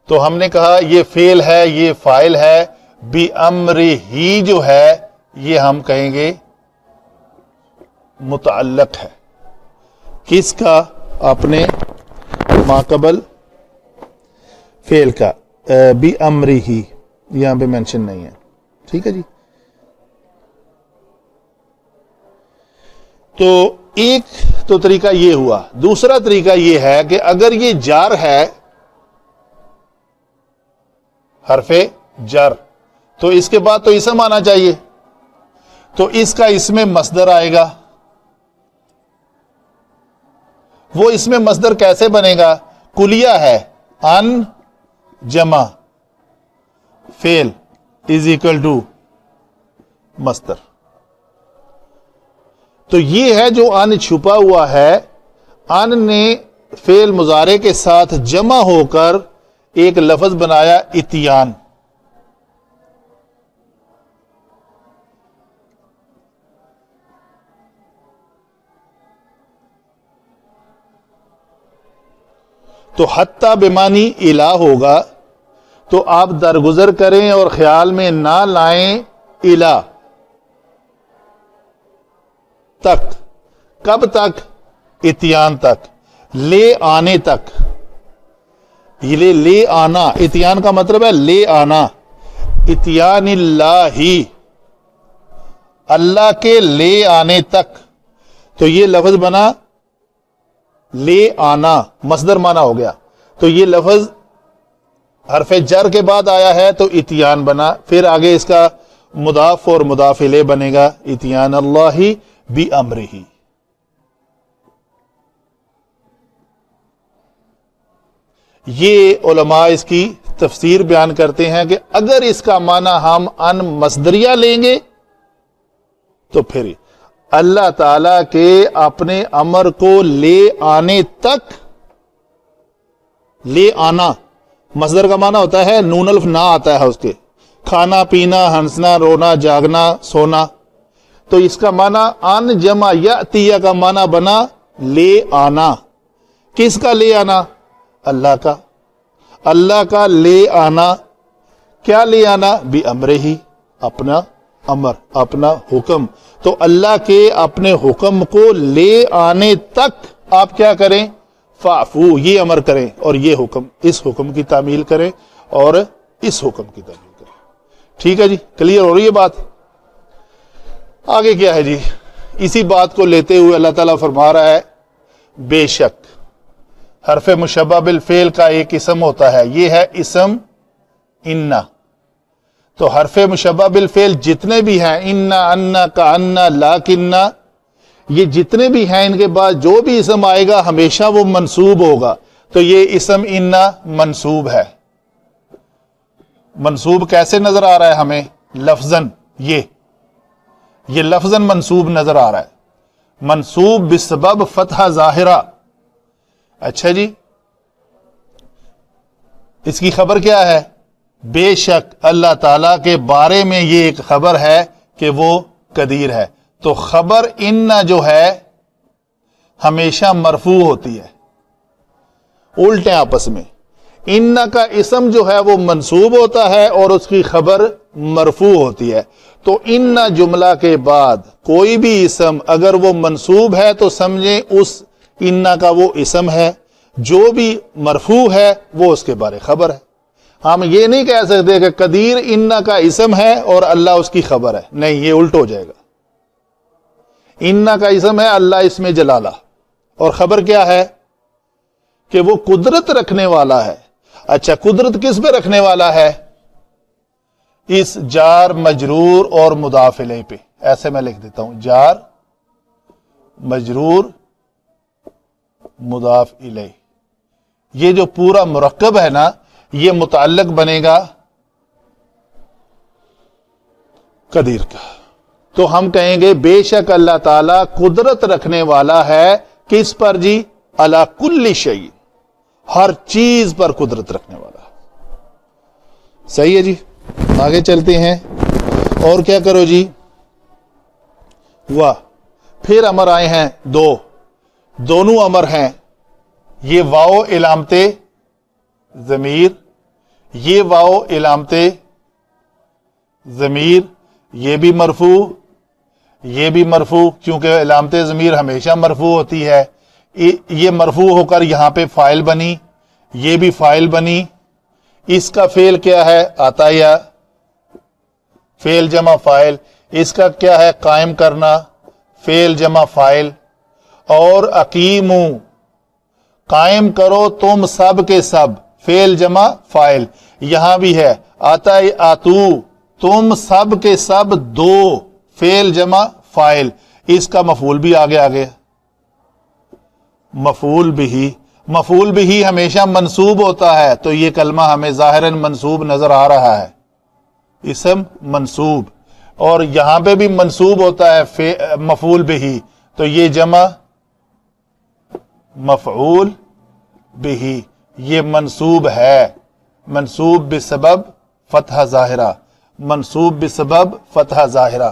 تو ہم نے کہا یہ فعل ہے، یہ فاعل ہے. بِأَمْرِهِ جو ہے یہ ہم کہیں گے متعلق ہے. کس کا؟ اپنے ماقبل فعل کا. بِأَمْرِهِ یہاں پہ مینشن نہیں ہے. ٹھیک ہے جی. تو ایک تو طریقہ یہ ہوا. دوسرا طریقہ یہ ہے کہ اگر یہ جار ہے، حرف جر، تو اس کے بعد تو اسم آنا چاہیے. تو اس کا اسم مصدر آئے گا. وہ اسم مصدر کیسے بنے گا؟ کلیہ ہے، ان جمع فعل از اکول ٹو مصدر. تو یہ ہے جو ان چھپا ہوا ہے. ان نے فعل مضارع کے ساتھ جمع ہو کر ایک لفظ بنایا اتیان. تو حتی بمانی الہ ہوگا. تو آپ درگزر کریں اور خیال میں نہ لائیں. الہ تک، کب تک؟ اتیان تک، لے آنے تک. یہ لے آنا، اتیان کا مطلب ہے لے آنا. اتیان اللہ، اللہ کے لے آنے تک. تو یہ لفظ بنا لے آنا، مصدر مانا ہو گیا. تو یہ لفظ حرف جر کے بعد آیا ہے تو اتیان بنا. پھر آگے اس کا مضاف اور مضاف الیہ بنے گا اتیان اللہ بِأَمْرِهِ. یہ علماء اس کی تفسیر بیان کرتے ہیں کہ اگر اس کا معنی ہم ان مصدریہ لیں گے تو پھر اللہ تعالی کے اپنے امر کو لے آنے تک. لے آنا مصدر کا معنی ہوتا ہے نون الف نہ آتا ہے اس کے، کھانا پینا، ہنسنا، رونا، جاگنا، سونا. تو اس کا معنی ان جمع یأتی کا معنی بنا لے آنا. کس کا لے آنا؟ اللہ کا. اللہ کا لے آنا. کیا لے آنا؟ بِأَمْرِهِ، اپنا امر، اپنا حکم. تو اللہ کے اپنے حکم کو لے آنے تک آپ کیا کریں؟ فَاعْفُوا، یہ امر کریں اور یہ حکم، اس حکم کی تعمیل کریں اور اس حکم کی تعمیل کریں. ٹھیک ہے جی, کلیئر ہو رہی ہے بات؟ آگے کیا ہے جی, اسی بات کو لیتے ہوئے اللہ تعالیٰ فرما رہا ہے بے شک حرف مشبہ بالفعل کا ایک اسم ہوتا ہے, یہ ہے اسم انا. تو حرف مشبہ بالفعل جتنے بھی ہیں, انا, انا, کانا, لاکننا, یہ جتنے بھی ہیں ان کے بعد جو بھی اسم آئے گا ہمیشہ وہ منصوب ہوگا. تو یہ اسم انا منصوب ہے. منصوب کیسے نظر آ رہا ہے ہمیں؟ لفظاً یہ لفظاً منصوب نظر آ رہا ہے. منصوب بسبب فتحہ ظاہرہ. اچھا جی, اس کی خبر کیا ہے؟ بے شک اللہ تعالی کے بارے میں یہ ایک خبر ہے کہ وہ قدیر ہے. تو خبر ان جو ہے ہمیشہ مرفوع ہوتی ہے. الٹے آپس میں ان کا اسم جو ہے وہ منصوب ہوتا ہے اور اس کی خبر مرفوع ہوتی ہے. تو ان جملہ کے بعد کوئی بھی اسم اگر وہ منصوب ہے تو سمجھیں اس ان کا وہ اسم ہے, جو بھی مرفوع ہے وہ اس کے بارے خبر ہے. ہم یہ نہیں کہہ سکتے کہ قدیر ان کا اسم ہے اور اللہ اس کی خبر ہے, نہیں, یہ الٹ ہو جائے گا. ان کا اسم ہے, اللہ اس میں جلالہ, اور خبر کیا ہے کہ وہ قدرت رکھنے والا ہے. اچھا, قدرت کس پہ رکھنے والا ہے؟ اس جار مجرور اور مضاف الیہ پہ. ایسے میں لکھ دیتا ہوں, جار مجرور مضاف الیہ. یہ جو پورا مرکب ہے نا, یہ متعلق بنے گا قدیر کا. تو ہم کہیں گے بے شک اللہ تعالی قدرت رکھنے والا ہے. کس پر جی؟ علی کل شیء, ہر چیز پر قدرت رکھنے والا. صحیح ہے جی, آگے چلتے ہیں. اور کیا کرو جی, واہ, پھر امر آئے ہیں دونوں امر ہیں. یہ واو علامت ضمیر, یہ واو علامت ضمیر, یہ بھی مرفوع, یہ بھی مرفوع, کیونکہ علامت ضمیر ہمیشہ مرفوع ہوتی ہے. یہ مرفوع ہو کر یہاں پہ فاعل بنی, یہ بھی فاعل بنی. اس کا فعل کیا ہے؟ عطایا, فعل جمع فاعل. اس کا کیا ہے؟ قائم کرنا, فعل جمع فاعل. اور اقیمو, قائم کرو تم سب کے سب, فعل جمع فاعل. یہاں بھی ہے آتائی آتو, تم سب کے سب دو, فعل جمع فاعل. اس کا مفعول بھی آگے مفعول بھی ہمیشہ منصوب ہوتا ہے. تو یہ کلمہ ہمیں ظاہراً منصوب نظر آ رہا ہے, اسم منصوب. اور یہاں پہ بھی منصوب ہوتا ہے مفعول بھی, تو یہ جمع مفعول بھی, یہ منصوب ہے. منصوب بسبب فتحہ ظاہرہ, منصوب بسبب فتحہ ظاہرہ.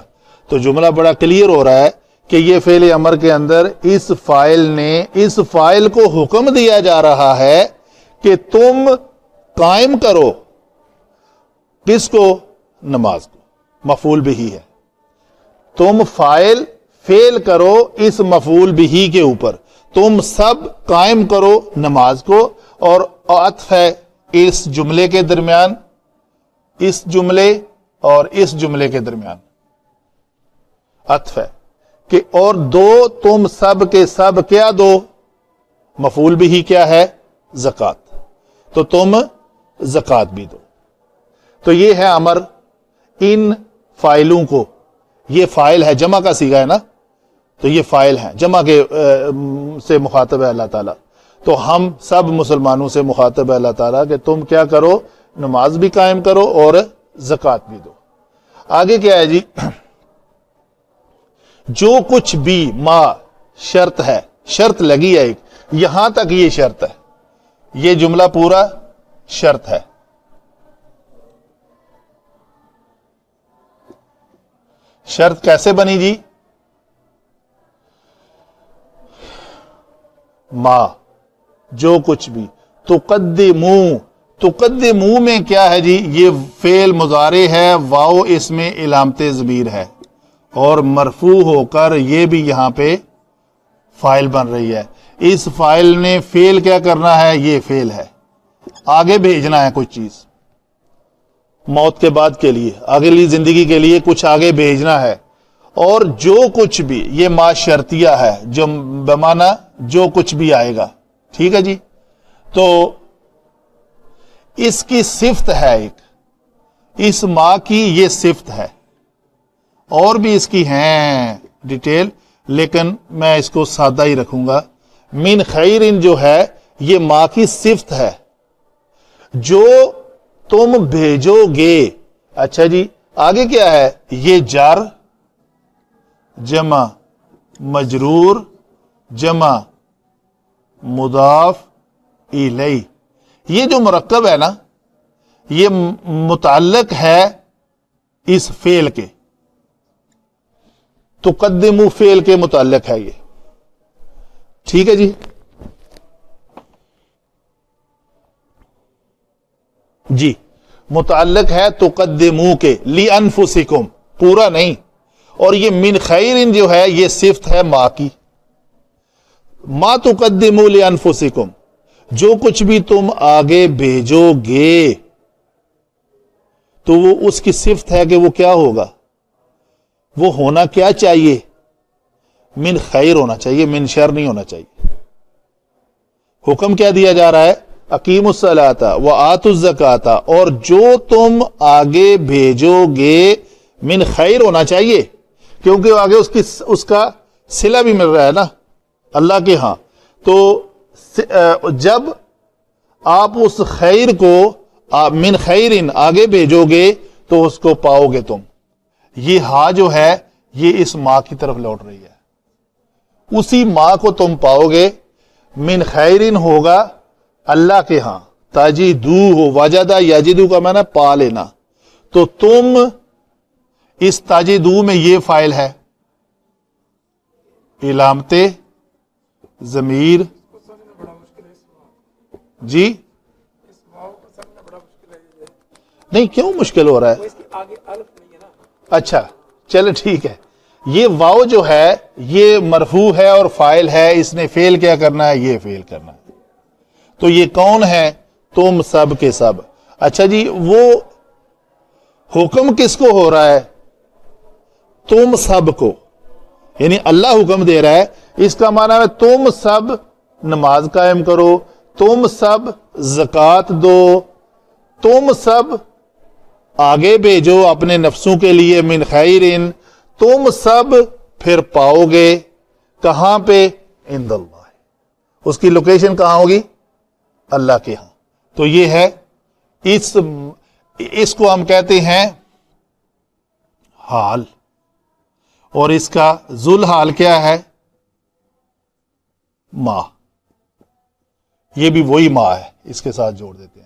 تو جملہ بڑا کلیئر ہو رہا ہے کہ یہ فعل امر کے اندر اس فاعل کو حکم دیا جا رہا ہے کہ تم قائم کرو کس کو؟ نماز کو. مفعول بھی ہے, تم فعل کرو اس مفعول بھی کے اوپر, تم سب قائم کرو نماز کو. اور عطف ہے اس جملے کے درمیان, اس جملے اور اس جملے کے درمیان عطف ہے کہ اور دو تم سب کے سب, کیا دو؟ مفعول بھی کیا ہے؟ زکات. تو تم زکات بھی دو. تو یہ ہے امر ان فاعلوں کو. یہ فاعل ہے, جمع کا صیغہ ہے نا, تو یہ فاعل ہے, جمع کے سے مخاطب ہے اللہ تعالیٰ. تو ہم سب مسلمانوں سے مخاطب ہے اللہ تعالیٰ کہ تم کیا کرو؟ نماز بھی قائم کرو اور زکات بھی دو. آگے کیا ہے جی, جو کچھ بھی ما شرط ہے, شرط لگی ہے ایک, یہاں تک یہ شرط ہے, یہ جملہ پورا شرط ہے. شرط کیسے بنی جی؟ ما, جو کچھ بھی. تقدمو میں کیا ہے جی؟ یہ فعل مضارع ہے, واو اس میں علامت ضمیر ہے, اور مرفوع ہو کر یہ بھی یہاں پہ فاعل بن رہی ہے. اس فاعل نے فعل کیا کرنا ہے؟ یہ فعل ہے, آگے بھیجنا ہے کوئی چیز. موت کے بعد کے لیے، اگلی زندگی کے لیے کچھ آگے بھیجنا ہے، اور جو کچھ بھی، یہ ما شرطیہ ہے، جو بمانا جو کچھ بھی آئے گا، ٹھیک ہے جی. تو اس کی صفت ہے، ایک اس ما کی یہ صفت ہے، اور بھی اس کی ہیں ڈیٹیل، لیکن میں اس کو سادہ ہی رکھوں گا. من خیرن جو ہے یہ ما کی صفت ہے، جو تم بھیجو گے. اچھا جی، آگے کیا ہے؟ یہ جار جمع مجرور جمع مضاف الیہ، یہ جو مرکب ہے نا، یہ متعلق ہے اس فعل کے، تقدمو فعل کے متعلق ہے یہ، ٹھیک ہے جی. جی متعلق ہے تقدمو کے، لِأَنفُسِكُمْ، پورا نہیں. اور یہ من خیرن جو ہے یہ صفت ہے ما کی. ما تقدمو لِأَنفُسِكُمْ، جو کچھ بھی تم آگے بھیجو گے تو وہ اس کی صفت ہے کہ وہ کیا ہوگا، وہ ہونا کیا چاہیے؟ من خیر ہونا چاہیے، من شر نہیں ہونا چاہیے. حکم کیا دیا جا رہا ہے؟ اقیم الصلاۃ وآتوا الزکاۃ، اور جو تم آگے بھیجو گے من خیر ہونا چاہیے، کیونکہ آگے اس کا صلہ بھی مل رہا ہے نا اللہ کے ہاں. تو جب آپ اس خیر کو من خیرن آگے بھیجو گے تو اس کو پاؤ گے تم. یہ ہاں جو ہے یہ اس ماں کی طرف لوٹ رہی ہے، اسی ماں کو تم پاؤ گے. من خیرن ہوگا اللہ کے ہاں، تجدو ہو، وجدہ یجدو کا معنی پا لینا، تو تم اس تجدو میں یہ فائل ہے، علامت ضمیر. جی نہیں، کیوں مشکل ہو رہا ہے؟ اچھا چلے ٹھیک ہے. یہ واو جو ہے یہ مرفوع ہے اور فاعل ہے، اس نے فعل کیا کرنا ہے؟ یہ فعل کرنا ہے. تو یہ کون ہے؟ تم سب کے سب. اچھا جی، وہ حکم کس کو ہو رہا ہے؟ تم سب کو، یعنی اللہ حکم دے رہا ہے. اس کا معنی ہے تم سب نماز قائم کرو، تم سب زکوٰۃ دو، تم سب آگے بھیجو اپنے نفسوں کے لیے من خیرن، تم سب پھر پاؤ گے کہاں پہ؟ عند اللہ. اس کی لوکیشن کہاں ہوگی؟ اللہ کے ہاں. تو یہ ہے، اس کو ہم کہتے ہیں حال، اور اس کا ذل حال کیا ہے؟ ما. یہ بھی وہی ما ہے، اس کے ساتھ جوڑ دیتے ہیں.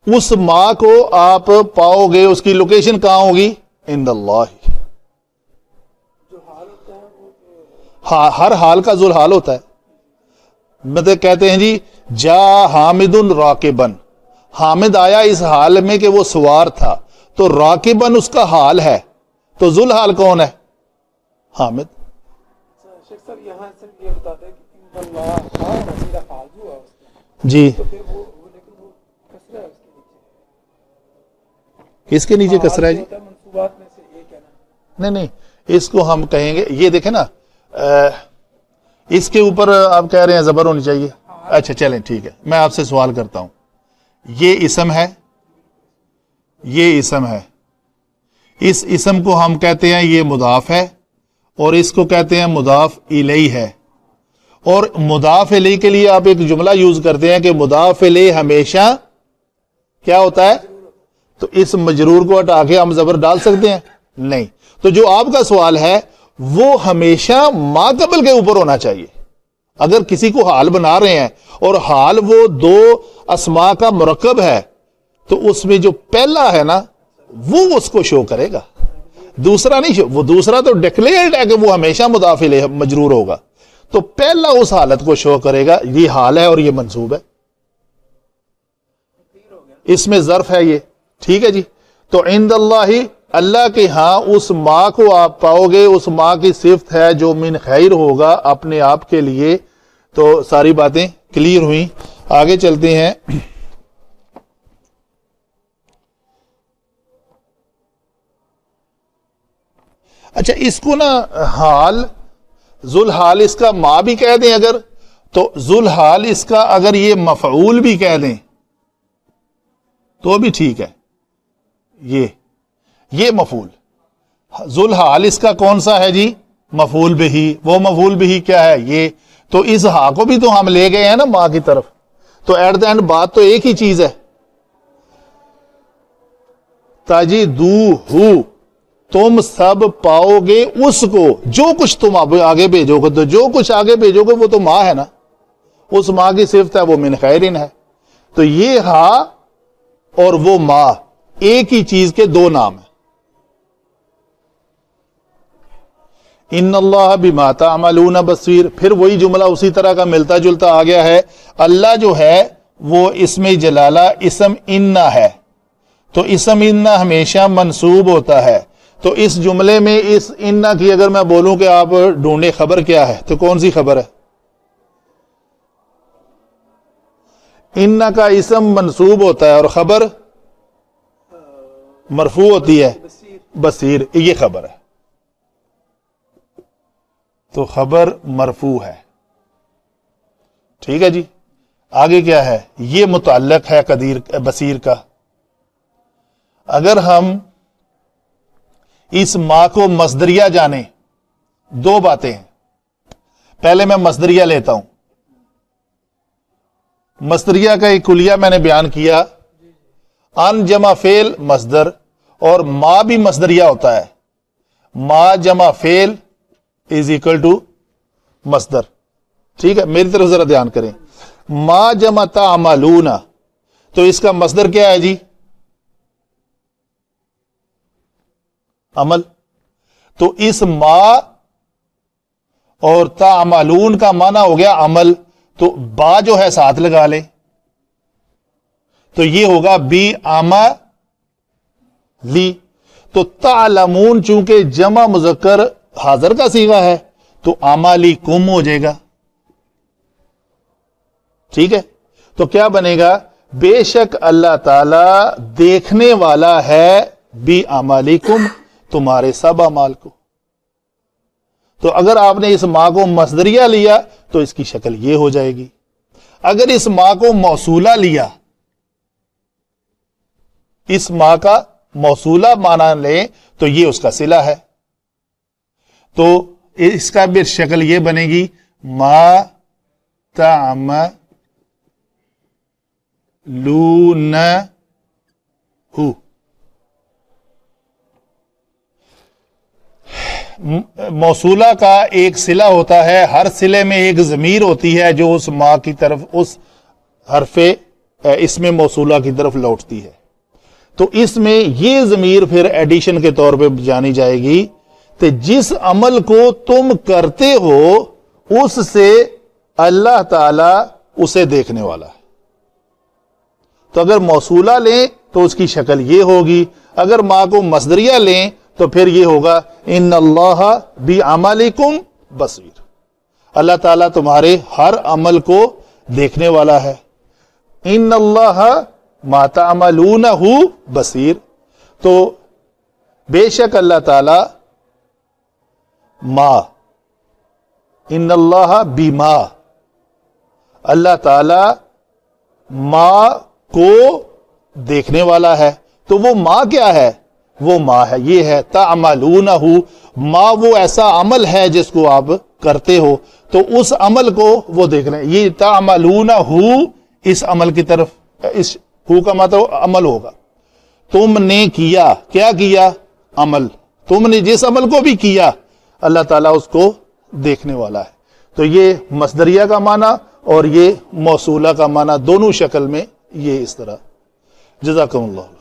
اس ما کو آپ پاؤ گے، اس کی لوکیشن کہاں ہوگی؟ عند اللہ. ہر حال کا ذل حال ہوتا ہے. مطلب کہتے ہیں جی جا حامد راکبن، حامد آیا اس حال میں کہ وہ سوار تھا، تو راکبن اس کا حال ہے، تو ذل حال کون ہے؟ حامد. شیخ صاحب یہاں سے یہ بتاتے ہیں کہ ان اللہ حال جو ہے جی، تو پھر وہ لیکن وہ کسرہ ہے اس کے نیچے. کس کے نیچے کسرہ ہے جی؟ منصوبات میں سے ایک ہے نا. نہیں، اس کو ہم کہیں گے، یہ دیکھیں نا، اس کے اوپر آپ کہہ رہے ہیں زبر ہونی چاہیے. اچھا چلیں ٹھیک ہے، میں آپ سے سوال کرتا ہوں. یہ اسم ہے، یہ اسم ہے، اس اسم کو ہم کہتے ہیں یہ مضاف ہے، اور اس کو کہتے ہیں مضاف الیہ ہے. اور مضاف الیہ کے لیے آپ ایک جملہ یوز کرتے ہیں کہ مضاف الیہ ہمیشہ کیا ہوتا ہے؟ تو اس مجرور کو ہٹا کے ہم زبر ڈال سکتے ہیں؟ نہیں. تو جو آپ کا سوال ہے وہ ہمیشہ ما قبل کے اوپر ہونا چاہیے. اگر کسی کو حال بنا رہے ہیں اور حال وہ دو اسماء کا مرکب ہے، تو اس میں جو پہلا ہے نا وہ اس کو شو کرے گا، دوسرا نہیں شو. وہ دوسرا تو ڈکلیئرڈ ہے کہ وہ ہمیشہ مضاف الیہ مجرور ہوگا، تو پہلا اس حالت کو شو کرے گا. یہ حال ہے اور یہ منصوب ہے، اس میں ظرف ہے یہ. ٹھیک ہے جی. تو عند اللہ، اللہ کے ہاں اس ماں کو آپ پاؤ گے، اس ماں کی صفت ہے جو من خیر ہوگا اپنے آپ کے لیے. تو ساری باتیں کلیئر ہوئیں. آگے چلتے ہیں. اچھا اس کو نا حال ذوالحال اس کا ما بھی کہہ دیں اگر، تو ذوالحال اس کا اگر یہ مفعول بھی کہہ دیں تو بھی ٹھیک ہے. یہ مفعول ذوالحال اس کا کون سا ہے جی؟ مفعول بہی. وہ مفعول بہی کیا ہے؟ یہ. تو اس ہا کو بھی تو ہم لے گئے ہیں نا ما کی طرف، تو ایٹ دا اینڈ بات تو ایک ہی چیز ہے. تجدوہ، تم سب پاؤ گے اس کو، جو کچھ تم آگے بھیجو گے، تو جو کچھ آگے بھیجو گے وہ تو ماں ہے نا، اس ماں کی صفت ہے، وہ من خیرن ہے. تو یہ ہا اور وہ ماں ایک ہی چیز کے دو نام ہیں. ان اللہ بما تعملون بصیر. پھر وہی جملہ اسی طرح کا ملتا جلتا آ گیا ہے. اللہ جو ہے وہ اسم جلالہ اسم انہ ہے، تو اسم انہ ہمیشہ منصوب ہوتا ہے. تو اس جملے میں اس انہ کی اگر میں بولوں کہ آپ ڈھونڈے خبر کیا ہے، تو کون سی خبر ہے؟ انہ کا اسم منصوب ہوتا ہے اور خبر مرفوع ہوتی ہے بصیر. یہ خبر ہے، تو خبر مرفوع ہے. ٹھیک ہے جی. آگے کیا ہے؟ یہ متعلق ہے بصیر کا. اگر ہم اس ما کو مصدریہ جانیں، دو باتیں ہیں. پہلے میں مصدریہ لیتا ہوں. مصدریہ کا ایک کلیہ میں نے بیان کیا، ان جمع فعل مصدر، اور ما بھی مصدریہ ہوتا ہے. ما جمع فعل از اکول ٹو مصدر. ٹھیک ہے، میری طرف ذرا دھیان کریں. ما جمع تعملون، تو اس کا مصدر کیا ہے جی؟ عمل. تو اس ما اور تعملون کا معنی ہو گیا عمل. تو با جو ہے ساتھ لگا لے، تو یہ ہوگا بی عملی. تو تعلمون چونکہ جمع مذکر حاضر کا صیغہ ہے تو عملیکم ہو جائے گا. ٹھیک ہے. تو کیا بنے گا؟ بے شک اللہ تعالی دیکھنے والا ہے بی عملیکم، تمہارے سب اعمال کو. تو اگر آپ نے اس ما کو مصدریہ لیا تو اس کی شکل یہ ہو جائے گی. اگر اس ما کو موصولہ لیا، اس ما کا موصولہ معنی لیں تو یہ اس کا صلہ ہے. تو اس کا بھی شکل یہ بنے گی ما تعملون ہو. موصولہ کا ایک صلہ ہوتا ہے، ہر صلے میں ایک ضمیر ہوتی ہے جو اس ما کی طرف، اس حرف اس میں موصولہ کی طرف لوٹتی ہے. تو اس میں یہ ضمیر پھر ایڈیشن کے طور پہ جانی جائے گی کہ جس عمل کو تم کرتے ہو اس سے اللہ تعالی اسے دیکھنے والا ہے. تو اگر موصولہ لیں تو اس کی شکل یہ ہوگی. اگر ما کو مصدریہ لیں تو پھر یہ ہوگا ان اللہ بعملکم بصیر. اللہ تعالیٰ تمہارے ہر عمل کو دیکھنے والا ہے. ان اللہ ما تعملونہ بصیر. تو بے شک اللہ تعالیٰ ما، ان اللہ بما، اللہ تعالیٰ ما کو دیکھنے والا ہے. تو وہ ما کیا ہے؟ وہ ما ہے، یہ ہے تعملونہ. ما وہ ایسا عمل ہے جس کو آپ کرتے ہو، تو اس عمل کو وہ دیکھ لیں. یہ تعملونہ اس عمل کی طرف، اس ہو کا مطلب عمل ہوگا. تم نے کیا، کیا کیا؟ عمل. تم نے جس عمل کو بھی کیا اللہ تعالیٰ اس کو دیکھنے والا ہے. تو یہ مصدریہ کا معنی اور یہ موصولہ کا معنی دونوں شکل میں یہ اس طرح. جزاکم اللہ.